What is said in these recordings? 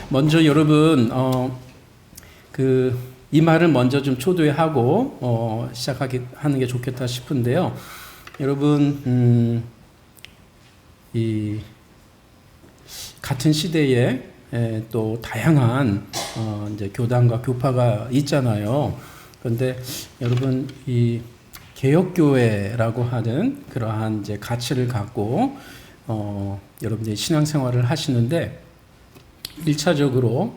먼저 여러분 이 말을 먼저 좀 초대하고 시작하는 게 좋겠다 싶은데요. 여러분 이 같은 시대에 또 다양한 이제 교단과 교파가 있잖아요. 그런데 여러분 이 개혁교회라고 하는 그러한 이제 가치를 갖고 여러분들이 신앙생활을 하시는데 1차적으로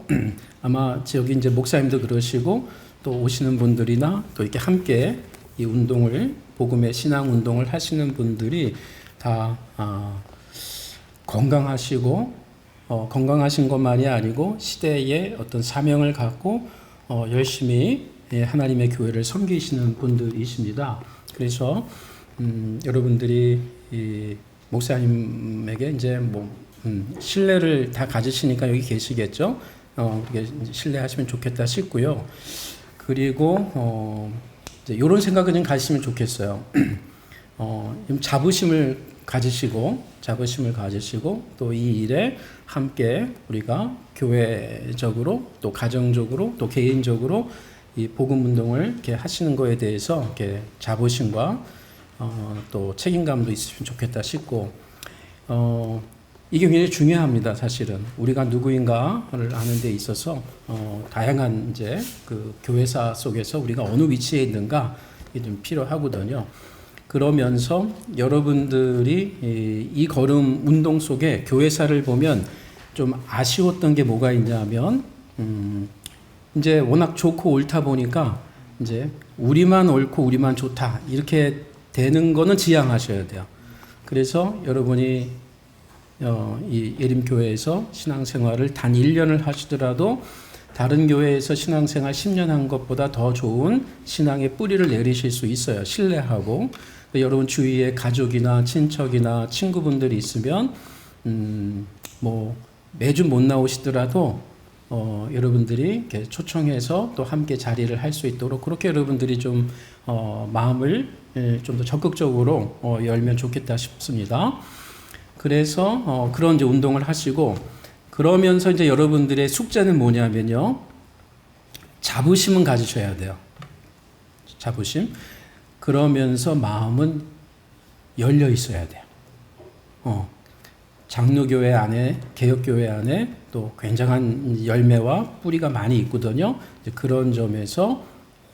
아마 여기 이제 목사님도 그러시고 또 오시는 분들이나 또 이렇게 함께 이 운동을 복음의 신앙 운동을 하시는 분들이 다 건강하시고 건강하신 것만이 아니고 시대의 어떤 사명을 갖고 열심히 하나님의 교회를 섬기시는 분들이십니다. 그래서 여러분들이 이 목사님에게 이제 신뢰를 다 가지시니까 여기 계시겠죠. 그게 신뢰하시면 좋겠다 싶고요. 그리고 이제 이런 생각을 좀 가지시면 좋겠어요. 자부심을 가지시고 또 이 일에 함께 우리가 교회적으로 또 가정적으로 또 개인적으로 이 복음 운동을 이렇게 하시는 거에 대해서 이렇게 자부심과 또 책임감도 있으면 좋겠다 싶고 이게 굉장히 중요합니다. 사실은 우리가 누구인가를 아는 데 있어서 다양한 이제 그 교회사 속에서 우리가 어느 위치에 있는가 이게 좀 필요하거든요. 그러면서 여러분들이 이 걸음 운동 속에 교회사를 보면 좀 아쉬웠던 게 뭐가 있냐면 이제 워낙 좋고 옳다 보니까 이제 우리만 옳고 우리만 좋다 이렇게 되는 거는 지양하셔야 돼요. 그래서 여러분이 이 예림교회에서 신앙생활을 단 1년을 하시더라도 다른 교회에서 신앙생활 10년 한 것보다 더 좋은 신앙의 뿌리를 내리실 수 있어요. 신뢰하고. 여러분 주위에 가족이나 친척이나 친구분들이 있으면 뭐 매주 못 나오시더라도 여러분들이 이렇게 초청해서 또 함께 자리를 할 수 있도록 그렇게 여러분들이 좀 마음을 좀 더 적극적으로 열면 좋겠다 싶습니다. 그래서 그런 이제 운동을 하시고 그러면서 이제 여러분들의 숙제는 뭐냐면요. 자부심은 가지셔야 돼요. 자부심. 그러면서 마음은 열려 있어야 돼요. 장로교회 안에, 개혁교회 안에 또 굉장한 열매와 뿌리가 많이 있거든요. 그런 점에서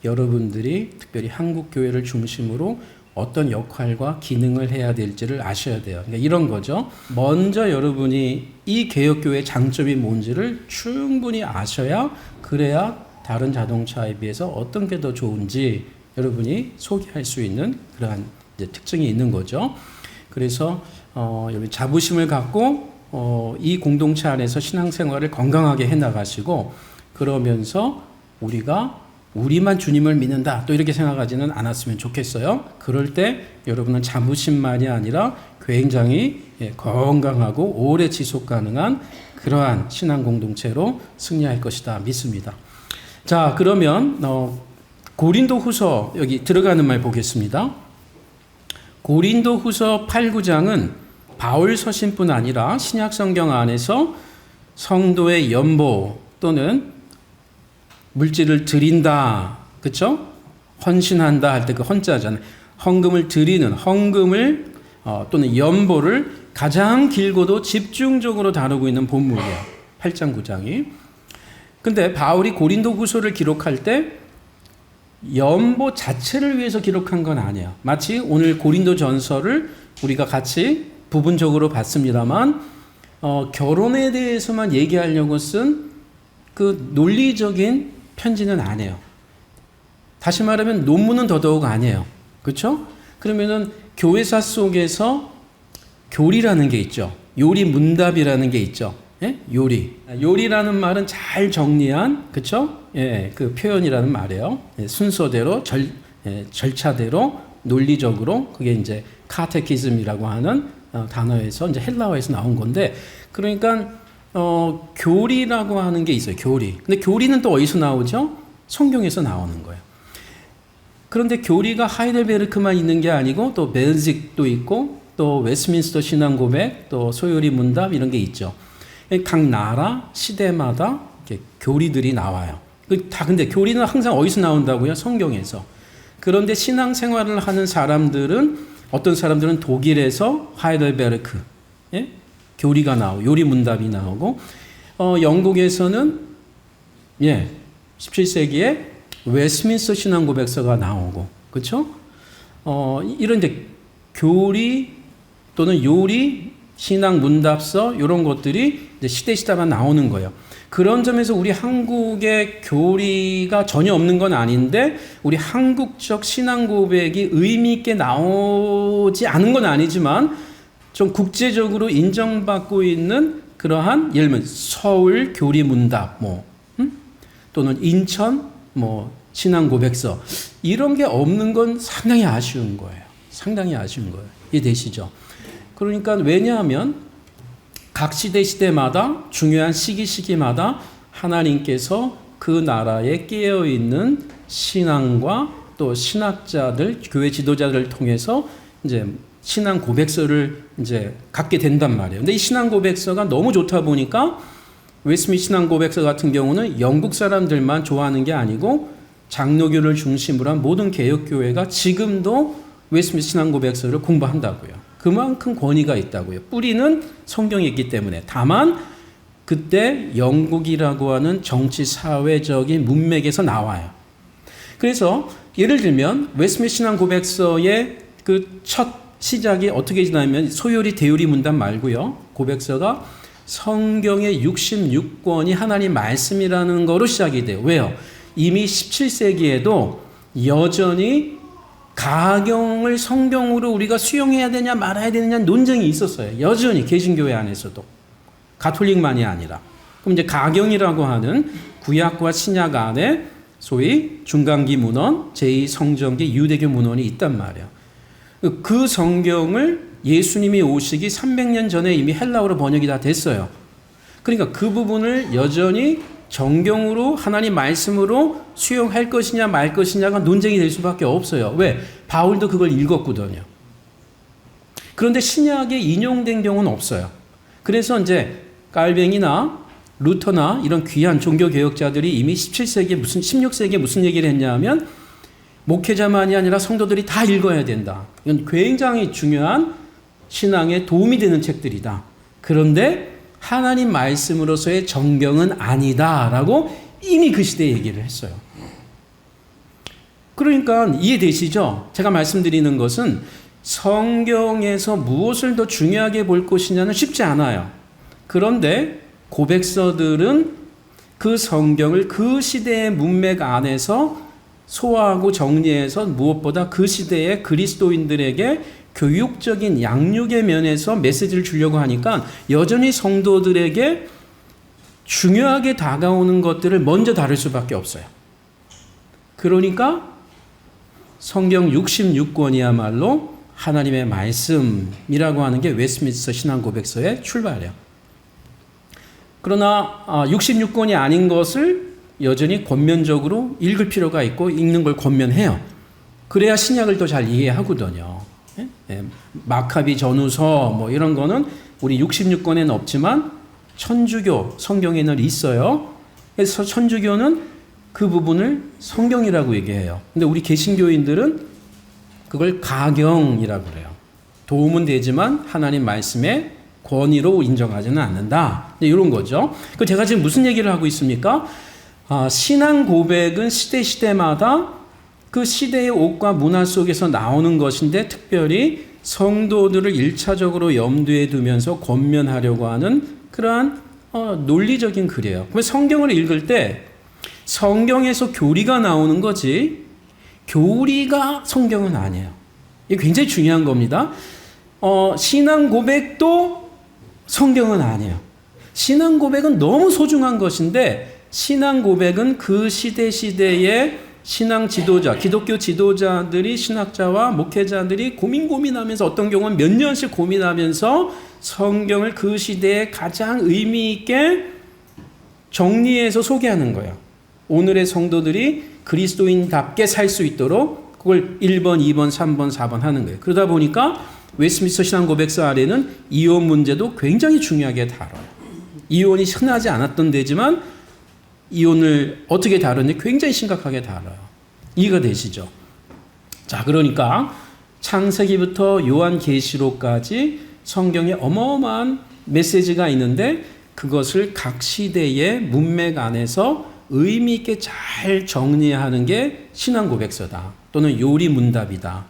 여러분들이 특별히 한국교회를 중심으로 어떤 역할과 기능을 해야 될지를 아셔야 돼요. 그러니까 이런 거죠. 먼저 여러분이 이 개혁교회의 장점이 뭔지를 충분히 아셔야 그래야 다른 자동차에 비해서 어떤 게 더 좋은지 여러분이 소개할 수 있는 그러한 이제 특징이 있는 거죠. 그래서 여러분 자부심을 갖고 이 공동체 안에서 신앙생활을 건강하게 해나가시고 그러면서 우리만 주님을 믿는다 또 이렇게 생각하지는 않았으면 좋겠어요. 그럴 때 여러분은 자부심만이 아니라 굉장히 건강하고 오래 지속 가능한 그러한 신앙 공동체로 승리할 것이다 믿습니다. 자 그러면 고린도 후서 여기 들어가는 말 보겠습니다. 고린도 후서 8, 9장은 바울 서신뿐 아니라 신약 성경 안에서 성도의 연보 또는 물질을 드린다. 그렇죠? 헌신한다 할 때 그 헌자잖아요. 헌금을 드리는 헌금을 또는 연보를 가장 길고도 집중적으로 다루고 있는 본문이에요. 8장 9장이. 근데 바울이 고린도 후서를 기록할 때 연보 자체를 위해서 기록한 건 아니에요. 마치 오늘 고린도 전서를 우리가 같이 부분적으로 봤습니다만 결혼에 대해서만 얘기하려고 쓴 그 논리적인 편지는 아니에요. 다시 말하면 논문은 더더욱 아니에요. 그렇죠? 그러면은 교회사 속에서 교리라는 게 있죠. 요리 문답이라는 게 있죠. 예? 요리라는 말은 잘 정리한 그렇죠? 예, 그 표현이라는 말이에요. 예, 순서대로 절차대로 논리적으로 그게 이제 카테키즘이라고 하는 단어에서 이제 헬라어에서 나온 건데 그러니까 교리라고 하는 게 있어요. 교리. 근데 교리는 또 어디서 나오죠? 성경에서 나오는 거예요. 그런데 교리가 하이델베르크만 있는 게 아니고 또 벨직도 있고 또 웨스민스터 신앙고백 또 소요리 문답 이런 게 있죠. 각 나라 시대마다 이렇게 교리들이 나와요. 다 근데 교리는 항상 어디서 나온다고요? 성경에서. 그런데 신앙생활을 하는 사람들은 어떤 사람들은 독일에서 하이델베르크 예? 교리가 나오고 요리 문답이 나오고 영국에서는 17세기에 웨스민스터 신앙고백서가 나오고 그렇죠? 이런 이제 교리 또는 요리 신앙 문답서 이런 것들이 이제 시대마다 나오는 거예요. 그런 점에서 우리 한국의 교리가 전혀 없는 건 아닌데 우리 한국적 신앙 고백이 의미 있게 나오지 않은 건 아니지만 좀 국제적으로 인정받고 있는 그러한 예를 들면 서울 교리 문답 또는 인천 신앙 고백서 이런 게 없는 건 상당히 아쉬운 거예요. 상당히 아쉬운 거예요. 이해되시죠? 그러니까 왜냐하면 각 시대마다 중요한 시기마다 하나님께서 그 나라에 깨어있는 신앙과 또 신학자들, 교회 지도자들을 통해서 이제 신앙 고백서를 이제 갖게 된단 말이에요. 근데 이 신앙 고백서가 너무 좋다 보니까 웨스민스터 신앙 고백서 같은 경우는 영국 사람들만 좋아하는 게 아니고 장로교를 중심으로 한 모든 개혁교회가 지금도 웨스민스터 신앙 고백서를 공부한다고요. 그만큼 권위가 있다고요. 뿌리는 성경에 있기 때문에. 다만 그때 영국이라고 하는 정치 사회적인 문맥에서 나와요. 그래서 예를 들면 웨스민스터 신앙 고백서의 그 첫 시작이 어떻게 지나면 소요리 대요리 문답 말고요. 고백서가 성경의 66권이 하나님 말씀이라는 거로 시작이 돼요. 왜요? 이미 17세기에도 여전히 가경을 성경으로 우리가 수용해야 되냐 말아야 되느냐 논쟁이 있었어요. 여전히 개신교회 안에서도. 가톨릭만이 아니라. 그럼 이제 가경이라고 하는 구약과 신약 안에 소위 중간기 문헌, 제2성전기 유대교 문헌이 있단 말이에요. 그 성경을 예수님이 오시기 300년 전에 이미 헬라어로 번역이 다 됐어요. 그러니까 그 부분을 여전히 정경으로 하나님 말씀으로 수용할 것이냐 말 것이냐가 논쟁이 될 수밖에 없어요. 왜? 바울도 그걸 읽었거든요. 그런데 신약에 인용된 경우는 없어요. 그래서 이제 깔뱅이나 루터나 이런 귀한 종교개혁자들이 이미 17세기에 16세기에 무슨 얘기를 했냐면 목회자만이 아니라 성도들이 다 읽어야 된다. 이건 굉장히 중요한 신앙에 도움이 되는 책들이다. 그런데 하나님 말씀으로서의 정경은 아니다라고 이미 그 시대에 얘기를 했어요. 그러니까 이해되시죠? 제가 말씀드리는 것은 성경에서 무엇을 더 중요하게 볼 것이냐는 쉽지 않아요. 그런데 고백서들은 그 성경을 그 시대의 문맥 안에서 소화하고 정리해서 무엇보다 그 시대의 그리스도인들에게 교육적인 양육의 면에서 메시지를 주려고 하니까 여전히 성도들에게 중요하게 다가오는 것들을 먼저 다룰 수밖에 없어요. 그러니까 성경 66권이야말로 하나님의 말씀이라고 하는 게 웨스민스터 신앙 고백서의 출발이에요. 그러나 66권이 아닌 것을 여전히 권면적으로 읽을 필요가 있고 읽는 걸 권면해요. 그래야 신약을 더 잘 이해하거든요. 마카비 전후서 이런 거는 우리 66권에는 없지만 천주교 성경에는 있어요. 그래서 천주교는 그 부분을 성경이라고 얘기해요. 근데 우리 개신교인들은 그걸 가경이라고 그래요. 도움은 되지만 하나님 말씀의 권위로 인정하지는 않는다. 이런 거죠. 그 제가 지금 무슨 얘기를 하고 있습니까? 신앙 고백은 시대마다 그 시대의 옷과 문화 속에서 나오는 것인데 특별히 성도들을 1차적으로 염두에 두면서 권면하려고 하는 그러한 논리적인 글이에요. 그럼 성경을 읽을 때 성경에서 교리가 나오는 거지 교리가 성경은 아니에요. 이게 굉장히 중요한 겁니다. 신앙 고백도 성경은 아니에요. 신앙 고백은 너무 소중한 것인데 신앙 고백은 그 시대의 신앙 지도자, 기독교 지도자들이 신학자와 목회자들이 고민하면서 어떤 경우는 몇 년씩 고민하면서 성경을 그 시대에 가장 의미 있게 정리해서 소개하는 거예요. 오늘의 성도들이 그리스도인답게 살 수 있도록 그걸 1번, 2번, 3번, 4번 하는 거예요. 그러다 보니까 웨스민스터 신앙 고백서 아래는 이혼 문제도 굉장히 중요하게 다뤄요. 이혼이 흔하지 않았던 데지만 이혼을 어떻게 다루는지 굉장히 심각하게 다뤄요. 이해가 되시죠? 자, 그러니까 창세기부터 요한계시록까지 성경에 어마어마한 메시지가 있는데 그것을 각 시대의 문맥 안에서 의미 있게 잘 정리하는 게 신앙 고백서다. 또는 요리문답이다.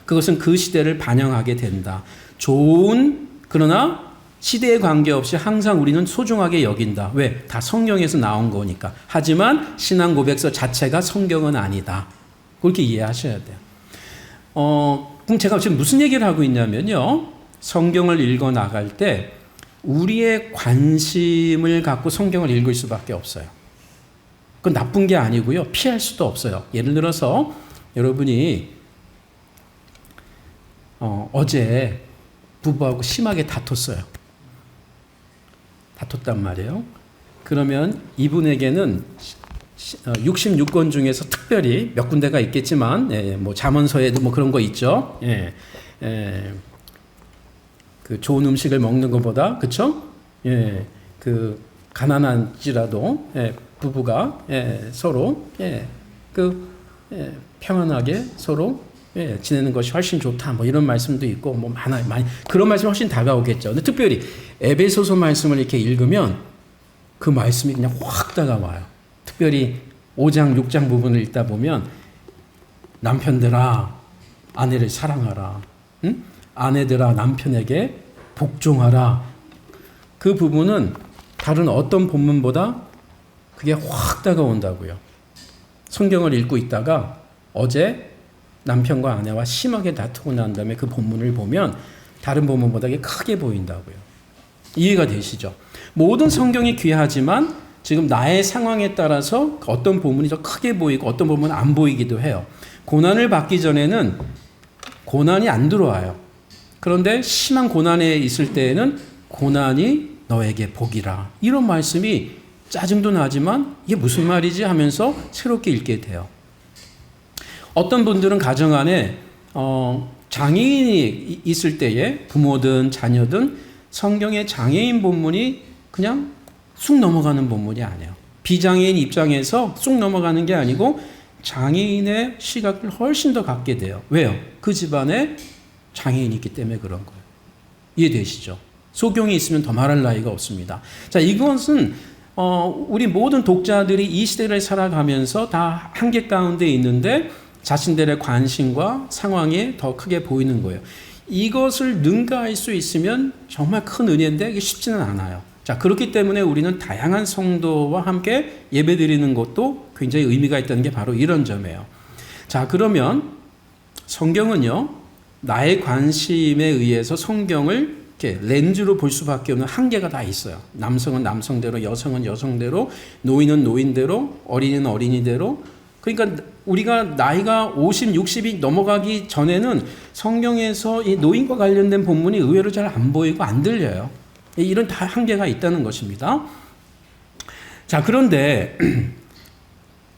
그것은 그 시대를 반영하게 된다. 좋은, 그러나 시대에 관계없이 항상 우리는 소중하게 여긴다. 왜? 다 성경에서 나온 거니까. 하지만 신앙 고백서 자체가 성경은 아니다. 그렇게 이해하셔야 돼요. 그럼 제가 지금 무슨 얘기를 하고 있냐면요. 성경을 읽어 나갈 때 우리의 관심을 갖고 성경을 읽을 수밖에 없어요. 그건 나쁜 게 아니고요. 피할 수도 없어요. 예를 들어서 여러분이 어제 부부하고 심하게 다퉜어요. 다퉜단 말이에요. 그러면 이분에게는 66권 중에서 특별히 몇 군데가 있겠지만, 뭐 잠언서에도 뭐 그런 거 있죠. 그 좋은 음식을 먹는 것보다, 그쵸? 그 가난한지라도 부부가 서로 평안하게 서로 지내는 것이 훨씬 좋다. 뭐 이런 말씀도 있고 뭐 많아요. 많이 그런 말씀이 훨씬 다가오겠죠. 근데 특별히 에베소서 말씀을 이렇게 읽으면 그 말씀이 그냥 확 다가와요. 특별히 5장, 6장 부분을 읽다 보면 남편들아 아내를 사랑하라. 응? 아내들아 남편에게 복종하라. 그 부분은 다른 어떤 본문보다 그게 확 다가온다고요. 성경을 읽고 있다가 어제 남편과 아내와 심하게 다투고 난 다음에 그 본문을 보면 다른 본문보다 크게 보인다고요. 이해가 되시죠? 모든 성경이 귀하지만 지금 나의 상황에 따라서 어떤 본문이 더 크게 보이고 어떤 본문은 안 보이기도 해요. 고난을 받기 전에는 고난이 안 들어와요. 그런데 심한 고난에 있을 때에는 고난이 너에게 복이라. 이런 말씀이 짜증도 나지만 이게 무슨 말이지 하면서 새롭게 읽게 돼요. 어떤 분들은 가정 안에 장애인이 있을 때에 부모든 자녀든 성경의 장애인 본문이 그냥 쑥 넘어가는 본문이 아니에요. 비장애인 입장에서 쑥 넘어가는 게 아니고 장애인의 시각을 훨씬 더 갖게 돼요. 왜요? 그 집안에 장애인이 있기 때문에 그런 거예요. 이해되시죠? 소경이 있으면 더 말할 나위가 없습니다. 자, 이것은 우리 모든 독자들이 이 시대를 살아가면서 다 한계 가운데 있는데 자신들의 관심과 상황이 더 크게 보이는 거예요. 이것을 능가할 수 있으면 정말 큰 은혜인데 이게 쉽지는 않아요. 자, 그렇기 때문에 우리는 다양한 성도와 함께 예배드리는 것도 굉장히 의미가 있다는 게 바로 이런 점이에요. 자, 그러면 성경은요, 나의 관심에 의해서 성경을 이렇게 렌즈로 볼 수밖에 없는 한계가 다 있어요. 남성은 남성대로, 여성은 여성대로, 노인은 노인대로, 어린이는 어린이대로. 그러니까 우리가 나이가 50, 60이 넘어가기 전에는 성경에서 이 노인과 관련된 본문이 의외로 잘 안 보이고 안 들려요. 이런 다 한계가 있다는 것입니다. 자, 그런데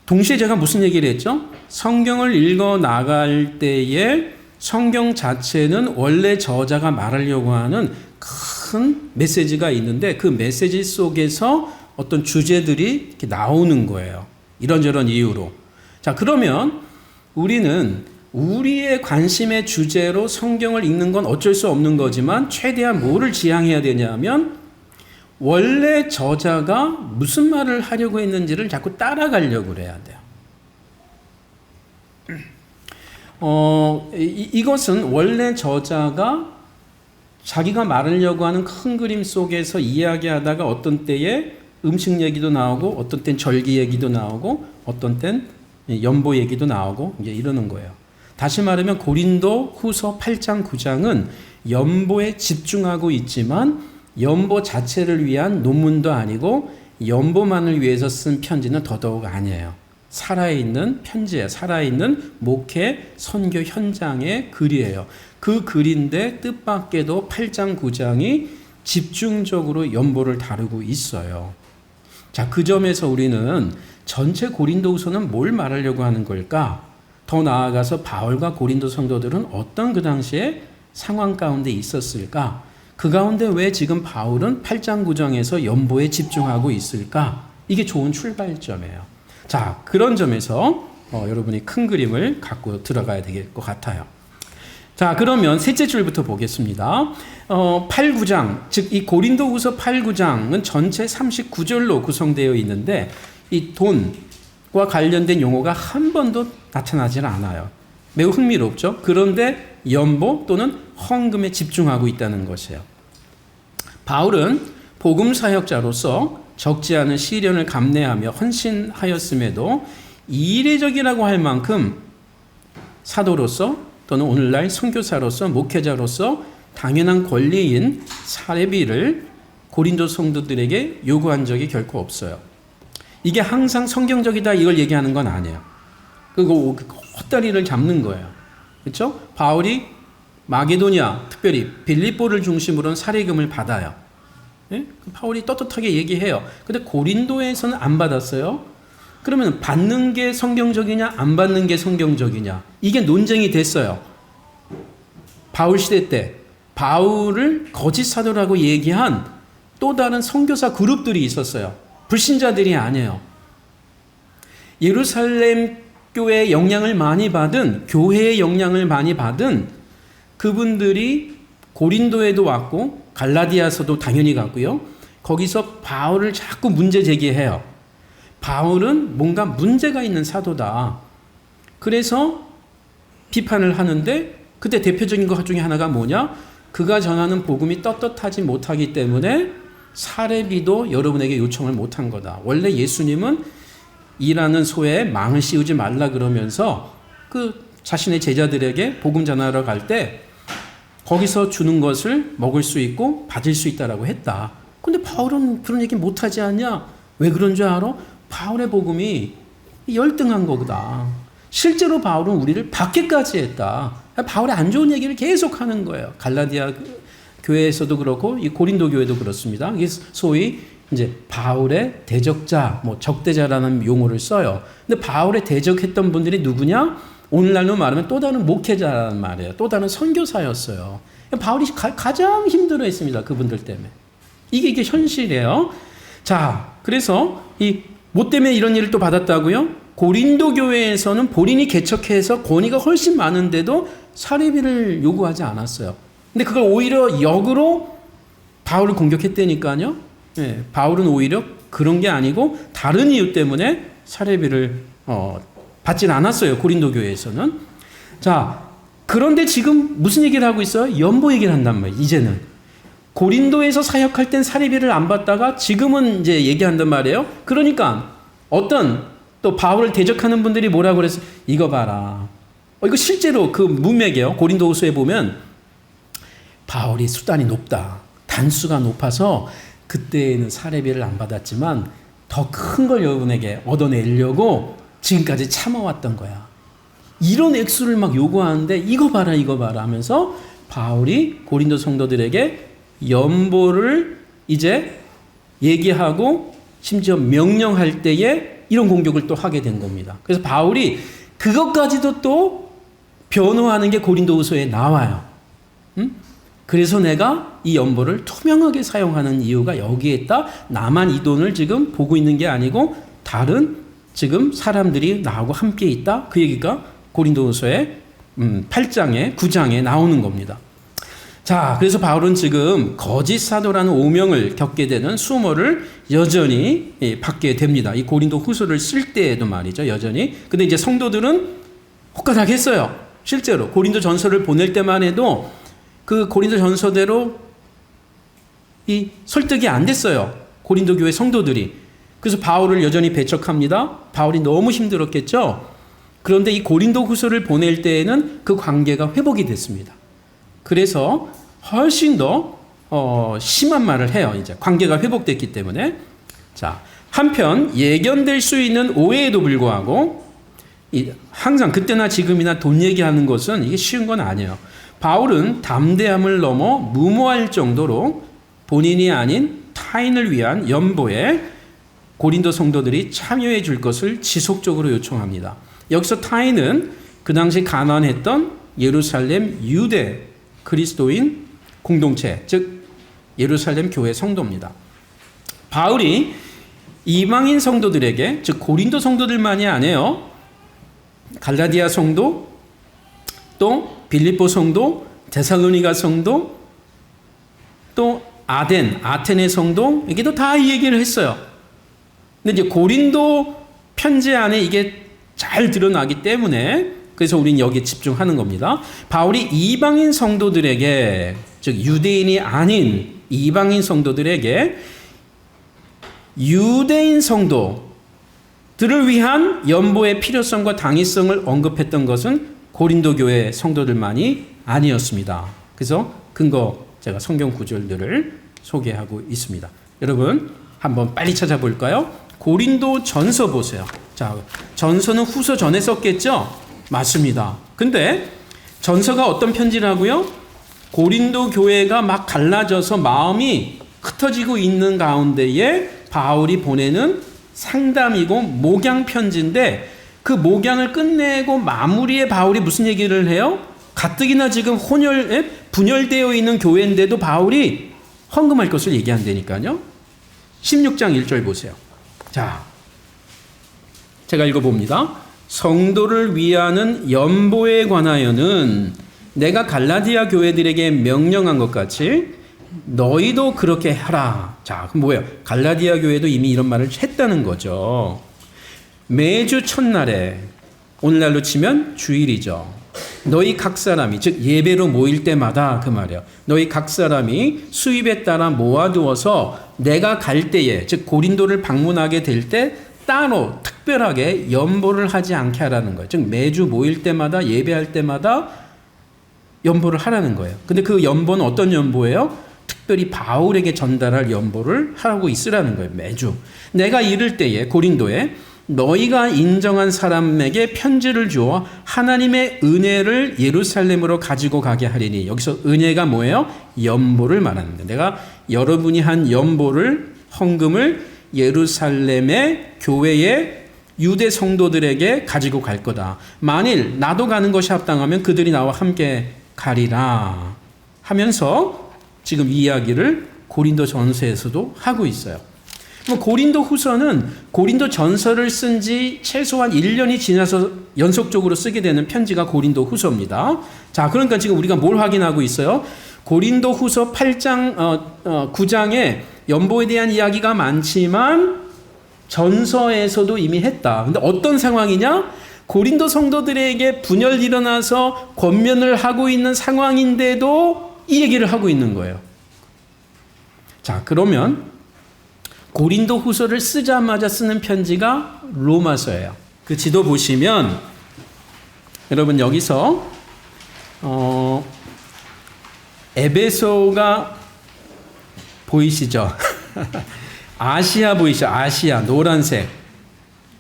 동시에 제가 무슨 얘기를 했죠? 성경을 읽어 나갈 때에 성경 자체는 원래 저자가 말하려고 하는 큰 메시지가 있는데 그 메시지 속에서 어떤 주제들이 이렇게 나오는 거예요. 이런저런 이유로. 자, 그러면 우리는 우리의 관심의 주제로 성경을 읽는 건 어쩔 수 없는 거지만 최대한 뭐를 지향해야 되냐면 원래 저자가 무슨 말을 하려고 했는지를 자꾸 따라가려고 그래야 돼요. 이것은 원래 저자가 자기가 말하려고 하는 큰 그림 속에서 이야기하다가 어떤 때에 음식 얘기도 나오고 어떤 땐 절기 얘기도 나오고 어떤 땐 연보 얘기도 나오고 이제 이러는 거예요. 다시 말하면 고린도 후서 8장 9장은 연보에 집중하고 있지만 연보 자체를 위한 논문도 아니고 연보만을 위해서 쓴 편지는 더더욱 아니에요. 살아있는 편지예요. 살아있는 목회 선교 현장의 글이에요. 그 글인데 뜻밖에도 8장 9장이 집중적으로 연보를 다루고 있어요. 자, 그 점에서 우리는 전체 고린도후서는 뭘 말하려고 하는 걸까? 더 나아가서 바울과 고린도 성도들은 어떤 그 당시에 상황 가운데 있었을까? 그 가운데 왜 지금 바울은 8장 9장에서 연보에 집중하고 있을까? 이게 좋은 출발점이에요. 자, 그런 점에서 여러분이 큰 그림을 갖고 들어가야 될 것 같아요. 자, 그러면 셋째 줄부터 보겠습니다. 8, 9장, 즉 이 고린도후서 8, 9장은 전체 39절로 구성되어 있는데 이 돈과 관련된 용어가 한 번도 나타나질 않아요. 매우 흥미롭죠? 그런데 연보 또는 헌금에 집중하고 있다는 것이에요. 바울은 복음 사역자로서 적지 않은 시련을 감내하며 헌신하였음에도 이례적이라고 할 만큼 사도로서 또는 오늘날 선교사로서 목회자로서 당연한 권리인 사례비를 고린도 성도들에게 요구한 적이 결코 없어요. 이게 항상 성경적이다 이걸 얘기하는 건 아니에요. 그거 헛다리를 잡는 거예요. 그렇죠? 바울이 마게도니아, 특별히 빌립보를 중심으로는 사례금을 받아요. 예? 바울이 떳떳하게 얘기해요. 근데 고린도에서는 안 받았어요. 그러면 받는 게 성경적이냐 안 받는 게 성경적이냐 이게 논쟁이 됐어요. 바울 시대 때 바울을 거짓 사도라고 얘기한 또 다른 선교사 그룹들이 있었어요. 불신자들이 아니에요. 예루살렘 교회의 영향을 많이 받은, 교회의 영향을 많이 받은 그분들이 고린도에도 왔고 갈라디아서도 당연히 갔고요. 거기서 바울을 자꾸 문제 제기해요. 바울은 뭔가 문제가 있는 사도다. 그래서 비판을 하는데 그때 대표적인 것 중에 하나가 뭐냐? 그가 전하는 복음이 떳떳하지 못하기 때문에 사례비도 여러분에게 요청을 못한 거다. 원래 예수님은 일하는 소에 망을 씌우지 말라 그러면서 그 자신의 제자들에게 복음 전하러 갈 때 거기서 주는 것을 먹을 수 있고 받을 수 있다라고 했다. 근데 바울은 그런 얘기 못하지 않냐? 왜 그런 줄 알아? 바울의 복음이 열등한 거다. 실제로 바울은 우리를 받게까지 했다. 바울의 안 좋은 얘기를 계속 하는 거예요. 갈라디아 교회에서도 그렇고 이 고린도 교회도 그렇습니다. 이게 소위 이제 바울의 대적자, 뭐 적대자라는 용어를 써요. 근데 바울의 대적했던 분들이 누구냐? 오늘날로 말하면 또 다른 목회자라는 말이에요. 또 다른 선교사였어요. 바울이 가장 힘들어했습니다. 그분들 때문에. 이게 현실이에요. 자, 그래서 뭐 때문에 이런 일을 또 받았다고요? 고린도 교회에서는 본인이 개척해서 권위가 훨씬 많은데도 사례비를 요구하지 않았어요. 근데 그걸 오히려 역으로 바울을 공격했다니까요. 네, 바울은 오히려 그런 게 아니고 다른 이유 때문에 사례비를 받진 않았어요. 고린도 교회에서는. 자, 그런데 지금 무슨 얘기를 하고 있어요? 연보 얘기를 한단 말이에요. 이제는. 고린도에서 사역할 땐 사례비를 안 받다가 지금은 이제 얘기한단 말이에요. 그러니까 어떤 또 바울을 대적하는 분들이 뭐라고 그랬어요? 이거 봐라. 이거 실제로 그 문맥이에요. 고린도후서에 보면 바울이 수단이 높다. 단수가 높아서 그때는 사례비를 안 받았지만 더 큰 걸 여러분에게 얻어내려고 지금까지 참아왔던 거야. 이런 액수를 막 요구하는데 이거 봐라 이거 봐라 하면서 바울이 고린도 성도들에게 연보를 이제 얘기하고 심지어 명령할 때에 이런 공격을 또 하게 된 겁니다. 그래서 바울이 그것까지도 또 변호하는 게 고린도후서에 나와요. 그래서 내가 이 연보를 투명하게 사용하는 이유가 여기에 있다. 나만 이 돈을 지금 보고 있는 게 아니고 다른 지금 사람들이 나하고 함께 있다. 그 얘기가 고린도후서의 8장에 9장에 나오는 겁니다. 자, 그래서 바울은 지금 거짓 사도라는 오명을 겪게 되는 수모를 여전히 받게 됩니다. 이 고린도 후서를 쓸 때에도 말이죠, 여전히. 근데 이제 성도들은 혹가닥했어요. 실제로 고린도 전서를 보낼 때만 해도 그 고린도 전서대로 이 설득이 안 됐어요. 고린도 교회 성도들이. 그래서 바울을 여전히 배척합니다. 바울이 너무 힘들었겠죠. 그런데 이 고린도 후서를 보낼 때에는 그 관계가 회복이 됐습니다. 그래서 훨씬 더 심한 말을 해요. 이제 관계가 회복됐기 때문에. 자, 한편 예견될 수 있는 오해에도 불구하고 항상 그때나 지금이나 돈 얘기하는 것은 이게 쉬운 건 아니에요. 바울은 담대함을 넘어 무모할 정도로 본인이 아닌 타인을 위한 연보에 고린도 성도들이 참여해 줄 것을 지속적으로 요청합니다. 여기서 타인은 그 당시 가난했던 예루살렘 유대 그리스도인 공동체, 즉 예루살렘 교회 성도입니다. 바울이 이방인 성도들에게, 즉 고린도 성도들만이 아니에요. 갈라디아 성도, 또 빌립보 성도, 데살로니가 성도, 또 아테네 성도에게도 다 이 얘기를 했어요. 근데 이제 고린도 편지 안에 이게 잘 드러나기 때문에 그래서 우리는 여기에 집중하는 겁니다. 바울이 이방인 성도들에게, 즉 유대인이 아닌 이방인 성도들에게 유대인 성도들을 위한 연보의 필요성과 당위성을 언급했던 것은 고린도 교회 성도들만이 아니었습니다. 그래서 근거 제가 성경 구절들을 소개하고 있습니다. 여러분 한번 빨리 찾아볼까요? 고린도 전서 보세요. 자, 전서는 후서 전에 썼겠죠? 맞습니다. 근데 전서가 어떤 편지라고요? 고린도 교회가 막 갈라져서 마음이 흩어지고 있는 가운데에 바울이 보내는 상담이고 목양 편지인데, 그 목양을 끝내고 마무리에 바울이 무슨 얘기를 해요? 가뜩이나 지금 분열되어 있는 교회인데도 바울이 헌금할 것을 얘기한다니까요. 16장 1절 보세요. 자, 제가 읽어봅니다. 성도를 위하는 연보에 관하여는 내가 갈라디아 교회들에게 명령한 것 같이 너희도 그렇게 하라. 자, 그럼 뭐예요? 갈라디아 교회도 이미 이런 말을 했다는 거죠. 매주 첫날에, 오늘날로 치면 주일이죠. 너희 각 사람이, 즉 예배로 모일 때마다 그 말이에요. 너희 각 사람이 수입에 따라 모아두어서 내가 갈 때에, 즉 고린도를 방문하게 될 때 따로 특별하게 연보를 하지 않게 하라는 거예요. 즉 매주 모일 때마다, 예배할 때마다 연보를 하라는 거예요. 근데 그 연보는 어떤 연보예요? 특별히 바울에게 전달할 연보를 하고 있으라는 거예요. 매주. 내가 이를 때에 고린도에 너희가 인정한 사람에게 편지를 주어 하나님의 은혜를 예루살렘으로 가지고 가게 하리니. 여기서 은혜가 뭐예요? 연보를 말하는 거예요. 내가 여러분이 한 연보를, 헌금을 예루살렘의 교회의 유대 성도들에게 가지고 갈 거다. 만일 나도 가는 것이 합당하면 그들이 나와 함께 가리라 하면서 지금 이 이야기를 고린도 전서에서도 하고 있어요. 고린도 후서는 고린도 전서를 쓴 지 최소한 1년이 지나서 연속적으로 쓰게 되는 편지가 고린도 후서입니다. 자, 그러니까 지금 우리가 뭘 확인하고 있어요? 고린도 후서 8장, 9장에 연보에 대한 이야기가 많지만 전서에서도 이미 했다. 근데 어떤 상황이냐? 고린도 성도들에게 분열이 일어나서 권면을 하고 있는 상황인데도 이 얘기를 하고 있는 거예요. 자, 그러면 고린도 후서를 쓰자마자 쓰는 편지가 로마서예요. 그 지도 보시면 여러분 여기서 에베소가 보이시죠? 아시아 보이시죠? 아시아 노란색.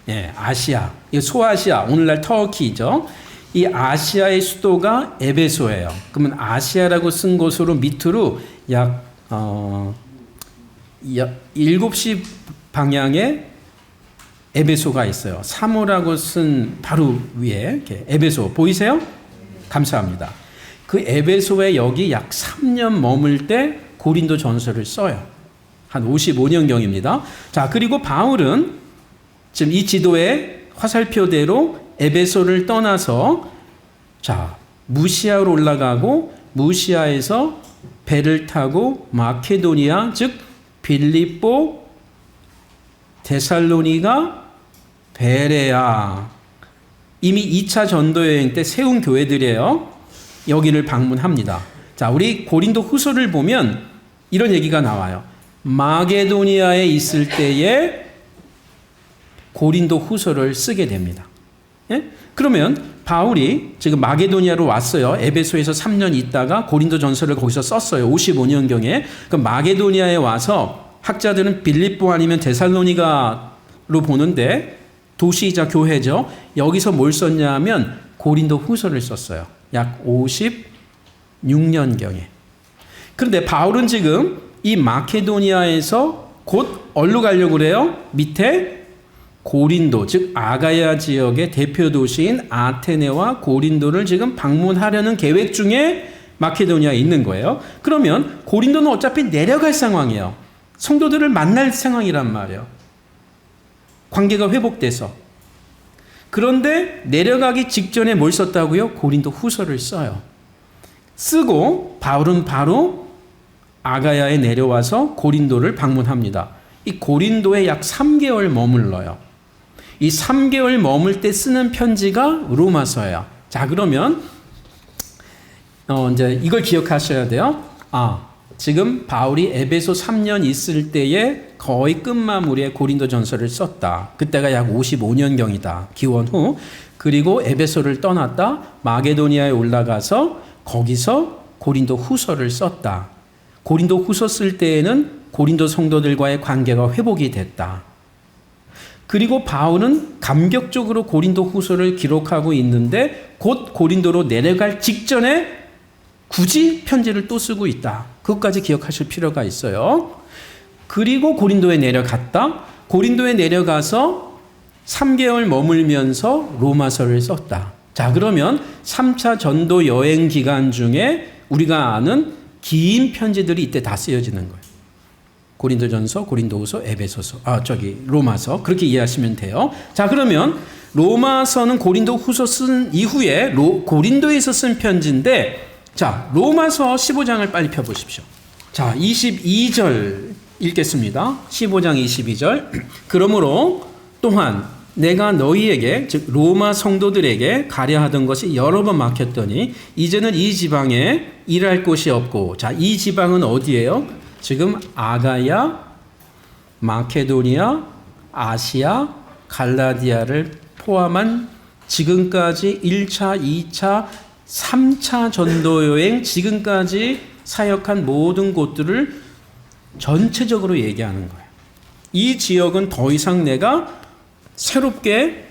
예, 아시아. 이 소아시아, 오늘날 터키죠. 이 아시아의 수도가 에베소예요. 그러면 아시아라고 쓴 곳으로 밑으로 약 7시 방향에 에베소가 있어요. 사모라고 쓴 바로 위에 이렇게 에베소 보이세요? 감사합니다. 그 에베소에 여기 약 3년 머물 때 고린도 전서를 써요. 한 55년경입니다. 자, 그리고 바울은 지금 이 지도의 화살표대로 에베소를 떠나서 자, 무시아로 올라가고 무시아에서 배를 타고 마케도니아, 즉 빌립보, 데살로니가, 베레아, 이미 2차 전도 여행 때 세운 교회들이에요. 여기를 방문합니다. 자, 우리 고린도 후서를 보면 이런 얘기가 나와요. 마게도니아에 있을 때에 고린도 후서를 쓰게 됩니다. 예? 그러면 바울이 지금 마게도니아로 왔어요. 에베소에서 3년 있다가 고린도 전서를 거기서 썼어요. 55년경에. 그럼 마게도니아에 와서 학자들은 빌립보 아니면 데살로니가로 보는데 도시이자 교회죠. 여기서 뭘 썼냐 하면 고린도 후서를 썼어요. 약 56년경에. 그런데 바울은 지금 이 마케도니아에서 곧 어디로 가려고 그래요? 밑에 고린도, 즉 아가야 지역의 대표 도시인 아테네와 고린도를 지금 방문하려는 계획 중에 마케도니아에 있는 거예요. 그러면 고린도는 어차피 내려갈 상황이에요. 성도들을 만날 상황이란 말이에요. 관계가 회복돼서. 그런데 내려가기 직전에 뭘 썼다고요? 고린도 후서를 써요. 쓰고 바울은 바로 아가야에 내려와서 고린도를 방문합니다. 이 고린도에 약 3개월 머물러요. 이 3개월 머물 때 쓰는 편지가 로마서예요. 자, 그러면 이제 이걸 기억하셔야 돼요. 지금 바울이 에베소 3년 있을 때에 거의 끝마무리에 고린도 전서를 썼다. 그때가 약 55년경이다. 기원 후. 그리고 에베소를 떠났다. 마게도니아에 올라가서 거기서 고린도 후서를 썼다. 고린도 후서 쓸 때에는 고린도 성도들과의 관계가 회복이 됐다. 그리고 바울은 감격적으로 고린도 후서를 기록하고 있는데 곧 고린도로 내려갈 직전에 굳이 편지를 또 쓰고 있다. 그것까지 기억하실 필요가 있어요. 그리고 고린도에 내려갔다. 고린도에 내려가서 3개월 머물면서 로마서를 썼다. 자, 그러면 3차 전도 여행 기간 중에 우리가 아는 긴 편지들이 이때 다 쓰여지는 거예요. 고린도전서, 고린도후서, 에베소서, 로마서. 그렇게 이해하시면 돼요. 자, 그러면 로마서는 고린도후서 쓴 이후에 고린도에서 쓴 편지인데, 자, 로마서 15장을 빨리 펴보십시오. 자, 22절 읽겠습니다. 15장 22절. 그러므로 또한 내가 너희에게, 즉 로마 성도들에게 가려하던 것이 여러 번 막혔더니 이제는 이 지방에 일할 곳이 없고, 자, 이 지방은 어디예요? 지금 아가야, 마케도니아, 아시아, 갈라디아를 포함한 지금까지 1차, 2차, 3차 전도여행, 지금까지 사역한 모든 곳들을 전체적으로 얘기하는 거예요. 이 지역은 더 이상 내가 새롭게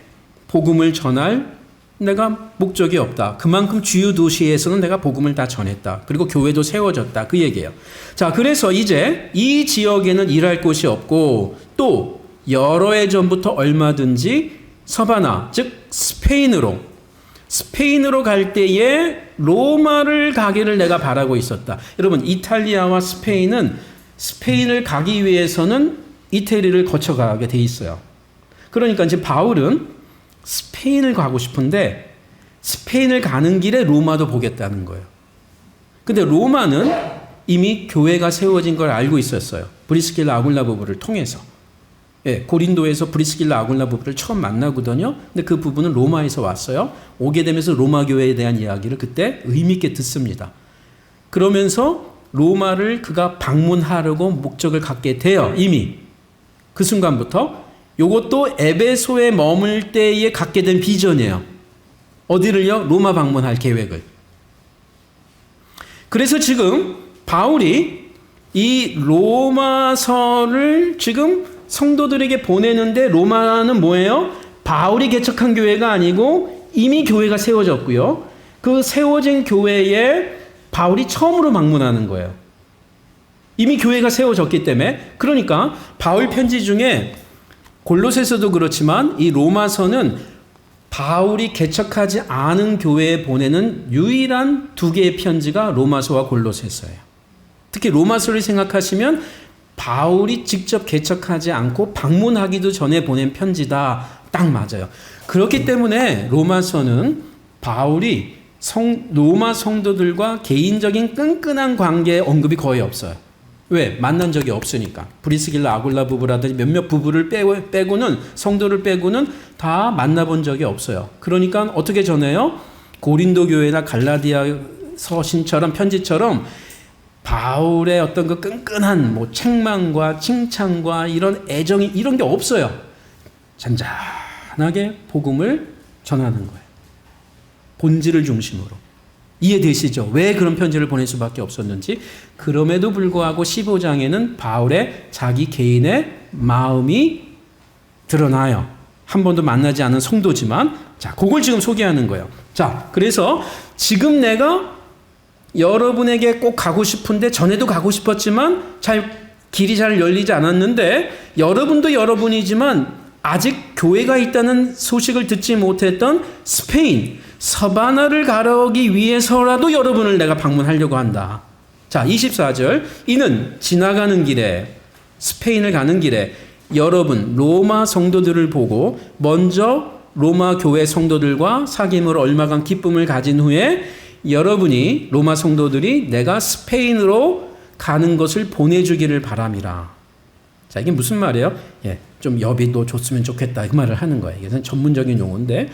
복음을 전할 내가 목적이 없다. 그만큼 주요 도시에서는 내가 복음을 다 전했다. 그리고 교회도 세워졌다. 그 얘기예요. 자, 그래서 이제 이 지역에는 일할 곳이 없고 또 여러 해 전부터 얼마든지 서바나, 즉 스페인으로 갈 때에 로마를 가기를 내가 바라고 있었다. 여러분, 이탈리아와 스페인을 가기 위해서는 이태리를 거쳐가게 돼 있어요. 그러니까 이제 바울은 스페인을 가고 싶은데 스페인을 가는 길에 로마도 보겠다는 거예요. 근데 로마는 이미 교회가 세워진 걸 알고 있었어요. 브리스길라 아굴라 부부를 통해서. 고린도에서 브리스길라 아굴라 부부를 처음 만나거든요. 근데 그 부부는 로마에서 왔어요. 오게 되면서 로마 교회에 대한 이야기를 그때 의미 있게 듣습니다. 그러면서 로마를 그가 방문하려고 목적을 갖게 돼요. 이미 그 순간부터. 요것도 에베소에 머물 때에 갖게 된 비전이에요. 어디를요? 로마 방문할 계획을. 그래서 지금 바울이 이 로마서를 지금 성도들에게 보내는데, 로마는 뭐예요? 바울이 개척한 교회가 아니고 이미 교회가 세워졌고요. 그 세워진 교회에 바울이 처음으로 방문하는 거예요. 이미 교회가 세워졌기 때문에. 그러니까 바울 편지 중에 골로새서도 그렇지만 이 로마서는 바울이 개척하지 않은 교회에 보내는 유일한 2개의 편지가 로마서와 골로새서예요. 특히 로마서를 생각하시면 바울이 직접 개척하지 않고 방문하기도 전에 보낸 편지다. 딱 맞아요. 그렇기 때문에 로마서는 바울이 로마 성도들과 개인적인 끈끈한 관계의 언급이 거의 없어요. 왜? 만난 적이 없으니까. 브리스길라 아굴라 부부라든지 몇몇 부부를 빼고는, 성도를 빼고는 다 만나본 적이 없어요. 그러니까 어떻게 전해요? 고린도 교회나 갈라디아 서신처럼, 편지처럼 바울의 어떤 그 끈끈한 책망과 칭찬과 이런 애정이, 이런 게 없어요. 잔잔하게 복음을 전하는 거예요. 본질을 중심으로. 이해되시죠? 왜 그런 편지를 보낼 수밖에 없었는지. 그럼에도 불구하고 15장에는 바울의 자기 개인의 마음이 드러나요. 한 번도 만나지 않은 성도지만. 자, 그걸 지금 소개하는 거예요. 자, 그래서 지금 내가 여러분에게 꼭 가고 싶은데, 전에도 가고 싶었지만 길이 잘 열리지 않았는데, 여러분도 여러분이지만 아직 교회가 있다는 소식을 듣지 못했던 서바나를 가르기 위해서라도 여러분을 내가 방문하려고 한다. 자, 24절. 이는 지나가는 길에, 스페인을 가는 길에 여러분 로마 성도들을 보고 먼저 로마 교회 성도들과 사귐으로 얼마간 기쁨을 가진 후에 여러분이 로마 성도들이 내가 스페인으로 가는 것을 보내주기를 바람이라. 자, 이게 무슨 말이에요? 예, 좀 여비도 줬으면 좋겠다 그 말을 하는 거예요. 이게 전문적인 용어인데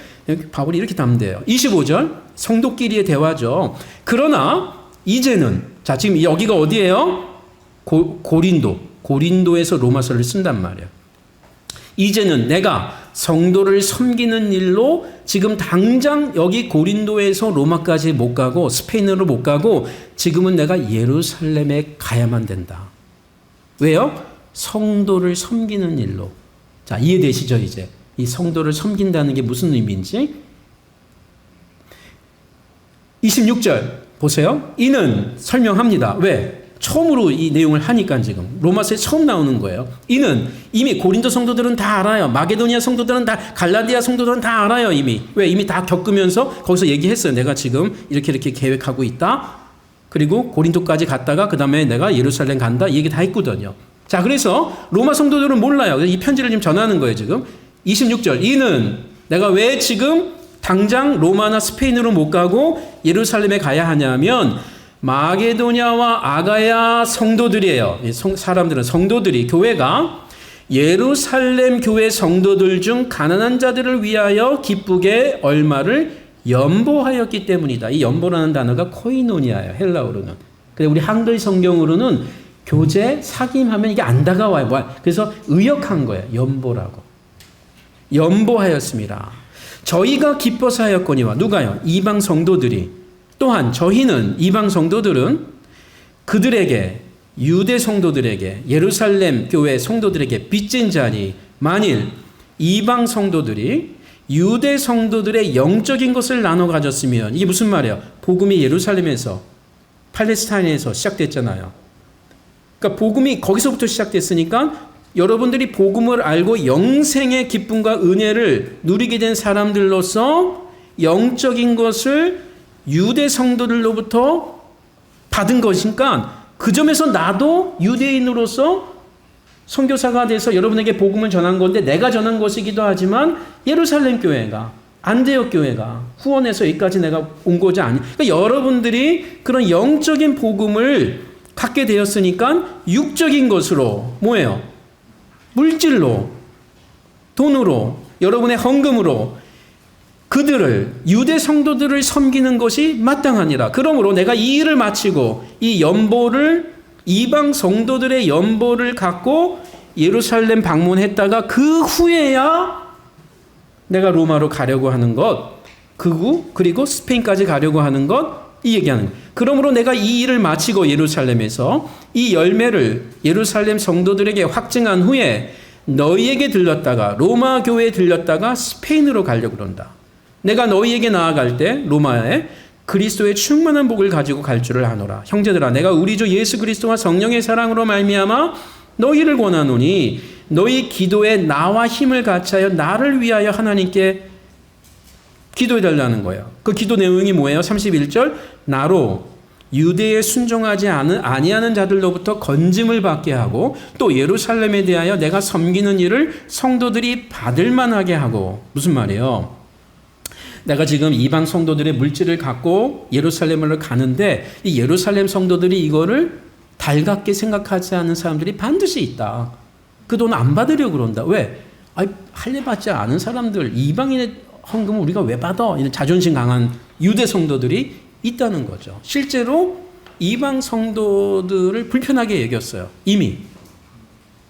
바울이 이렇게 답는데요. 25절 성도끼리의 대화죠. 그러나 이제는, 자, 지금 여기가 어디예요? 고린도에서 로마서를 쓴단 말이에요. 이제는 내가 성도를 섬기는 일로 지금 당장 여기 고린도에서 로마까지 못 가고 스페인으로 못 가고 지금은 내가 예루살렘에 가야만 된다. 왜요? 성도를 섬기는 일로. 자, 이해되시죠? 이제 이 성도를 섬긴다는 게 무슨 의미인지. 26절 보세요. 이는 설명합니다. 왜? 처음으로 이 내용을 하니까 지금 로마서에 처음 나오는 거예요. 이는 이미 고린도 성도들은 다 알아요. 마게도니아 성도들은 다, 갈라디아 성도들은 다 알아요. 이미. 왜? 이미 다 겪으면서 거기서 얘기했어요. 내가 지금 이렇게 계획하고 있다. 그리고 고린도까지 갔다가 그 다음에 내가 예루살렘 간다. 이 얘기 다 했거든요. 자, 그래서 로마 성도들은 몰라요. 그래서 이 편지를 지금 전하는 거예요. 지금 26절. 이는 내가 왜 지금 당장 로마나 스페인으로 못 가고 예루살렘에 가야 하냐면 마게도냐와 아가야 성도들이에요. 사람들은 성도들이, 교회가 예루살렘 교회 성도들 중 가난한 자들을 위하여 기쁘게 얼마를 연보하였기 때문이다. 이 연보라는 단어가 코이노니아예요. 헬라어로는. 근데 우리 한글 성경으로는 교제, 사귐하면 이게 안 다가와요. 그래서 의역한 거예요. 연보라고. 연보하였습니다. 저희가 기뻐서 하였거니와. 누가요? 이방 성도들이. 또한 저희는, 이방 성도들은 그들에게, 유대 성도들에게, 예루살렘 교회 성도들에게 빚진 자니 만일 이방 성도들이 유대 성도들의 영적인 것을 나눠 가졌으면, 이게 무슨 말이에요? 복음이 예루살렘에서, 팔레스타인에서 시작됐잖아요. 그러니까 복음이 거기서부터 시작됐으니까 여러분들이 복음을 알고 영생의 기쁨과 은혜를 누리게 된 사람들로서 영적인 것을 유대 성도들로부터 받은 것이니까 그 점에서 나도 유대인으로서 선교사가 돼서 여러분에게 복음을 전한 건데 내가 전한 것이기도 하지만 예루살렘 교회가, 안디옥 교회가 후원해서 여기까지 내가 온 거지 아니. 그러니까 여러분들이 그런 영적인 복음을 갖게 되었으니까 육적인 것으로 뭐예요? 물질로, 돈으로, 여러분의 헌금으로 그들을, 유대 성도들을 섬기는 것이 마땅하니라. 그러므로 내가 이 일을 마치고 이 연보를, 이방 성도들의 연보를 갖고 예루살렘 방문했다가 그 후에야 내가 로마로 가려고 하는 것, 그리고 스페인까지 가려고 하는 것, 이 얘기하는 거예요. 그러므로 내가 이 일을 마치고 예루살렘에서 이 열매를 예루살렘 성도들에게 확증한 후에 너희에게 들렀다가, 로마 교회에 들렀다가 스페인으로 가려고 그런다. 내가 너희에게 나아갈 때 로마에 그리스도의 충만한 복을 가지고 갈 줄을 아노라. 형제들아, 내가 우리 주 예수 그리스도와 성령의 사랑으로 말미암아 너희를 권하노니 너희 기도에 나와 힘을 같이하여 나를 위하여 하나님께 기도해 달라는 거예요. 그 기도 내용이 뭐예요? 31절. 나로 유대에 순종하지 아니하는 자들로부터 건짐을 받게 하고 또 예루살렘에 대하여 내가 섬기는 일을 성도들이 받을 만하게 하고. 무슨 말이에요? 내가 지금 이방 성도들의 물질을 갖고 예루살렘으로 가는데 이 예루살렘 성도들이 이거를 달갑게 생각하지 않는 사람들이 반드시 있다. 그 돈 안 받으려고 그런다. 왜? 할례 받지 않은 사람들, 이방인의 헌금을 우리가 왜 받아? 이런 자존심 강한 유대 성도들이 있다는 거죠. 실제로 이방 성도들을 불편하게 여겼어요. 이미.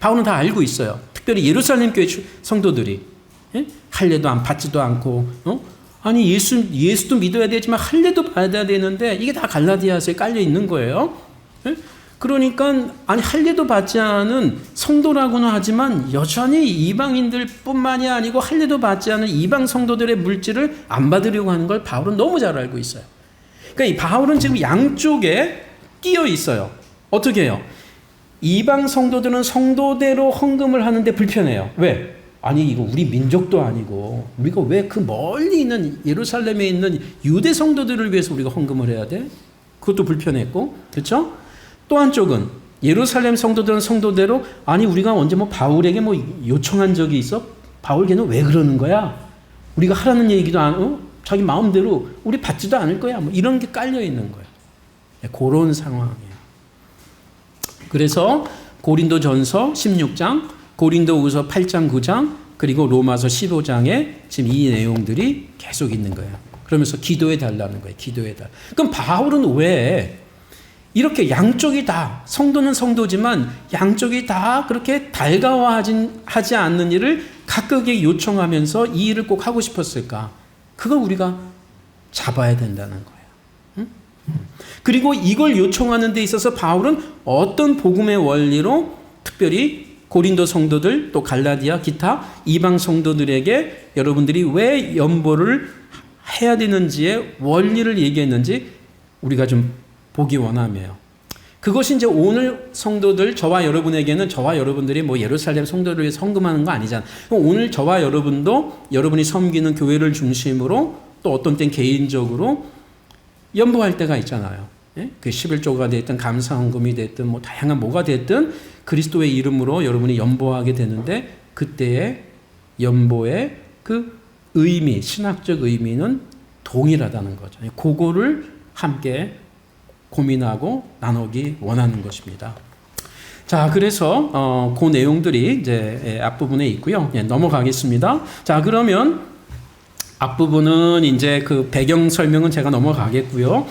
바울은 다 알고 있어요. 특별히 예루살렘 교회 성도들이. 예? 할례도 안 받지도 않고, 아니 예수도 믿어야 되지만 할례도 받아야 되는데 이게 다 갈라디아서에 깔려 있는 거예요. 예? 그러니까 아니 할례도 받지 않은 성도라고는 하지만 여전히 이방인들뿐만이 아니고 할례도 받지 않은 이방 성도들의 물질을 안 받으려고 하는 걸 바울은 너무 잘 알고 있어요. 그러니까 이 바울은 지금 양쪽에 끼어 있어요. 어떻게 해요? 이방 성도들은 성도대로 헌금을 하는데 불편해요. 왜? 아니 이거 우리 민족도 아니고 우리가 왜 그 멀리 있는 예루살렘에 있는 유대 성도들을 위해서 우리가 헌금을 해야 돼? 그것도 불편했고, 그렇죠? 또 한쪽은 예루살렘 성도들은 성도대로 아니 우리가 언제 뭐 바울에게 뭐 요청한 적이 있어? 바울 걔는 왜 그러는 거야? 우리가 하라는 얘기도 안 자기 마음대로 우리 받지도 않을 거야. 뭐 이런 게 깔려 있는 거예요. 그런 상황이에요. 그래서 고린도전서 16장, 고린도후서 8장, 9장, 그리고 로마서 15장에 지금 이 내용들이 계속 있는 거예요. 그러면서 기도해 달라는 거예요. 기도해 달. 그럼 바울은 왜 이렇게 양쪽이 다 성도는 성도지만 양쪽이 다 그렇게 달가워하지 않는 일을 각각에게 요청하면서 이 일을 꼭 하고 싶었을까? 그걸 우리가 잡아야 된다는 거예요. 그리고 이걸 요청하는 데 있어서 바울은 어떤 복음의 원리로 특별히 고린도 성도들 또 갈라디아 기타 이방 성도들에게 여러분들이 왜 연보를 해야 되는지의 원리를 얘기했는지 우리가 좀 보기 원하며요. 그것이 이제 오늘 성도들 저와 여러분에게는 저와 여러분들이 뭐 예루살렘 성도를 위해 헌금하는 거 아니잖아. 오늘 저와 여러분도 여러분이 섬기는 교회를 중심으로 또 어떤 땐 개인적으로 연보할 때가 있잖아요. 예? 그 11조가 됐든 감사헌금이 됐든 뭐 다양한 뭐가 됐든 그리스도의 이름으로 여러분이 연보하게 되는데 그때의 연보의 그 의미, 신학적 의미는 동일하다는 거죠. 그거를 함께 고민하고 나누기 원하는 것입니다. 자, 그래서 그 내용들이 이제 앞부분에 있고요. 예, 넘어가겠습니다. 자, 그러면 앞부분은 이제 그 배경 설명은 제가 넘어가겠고요.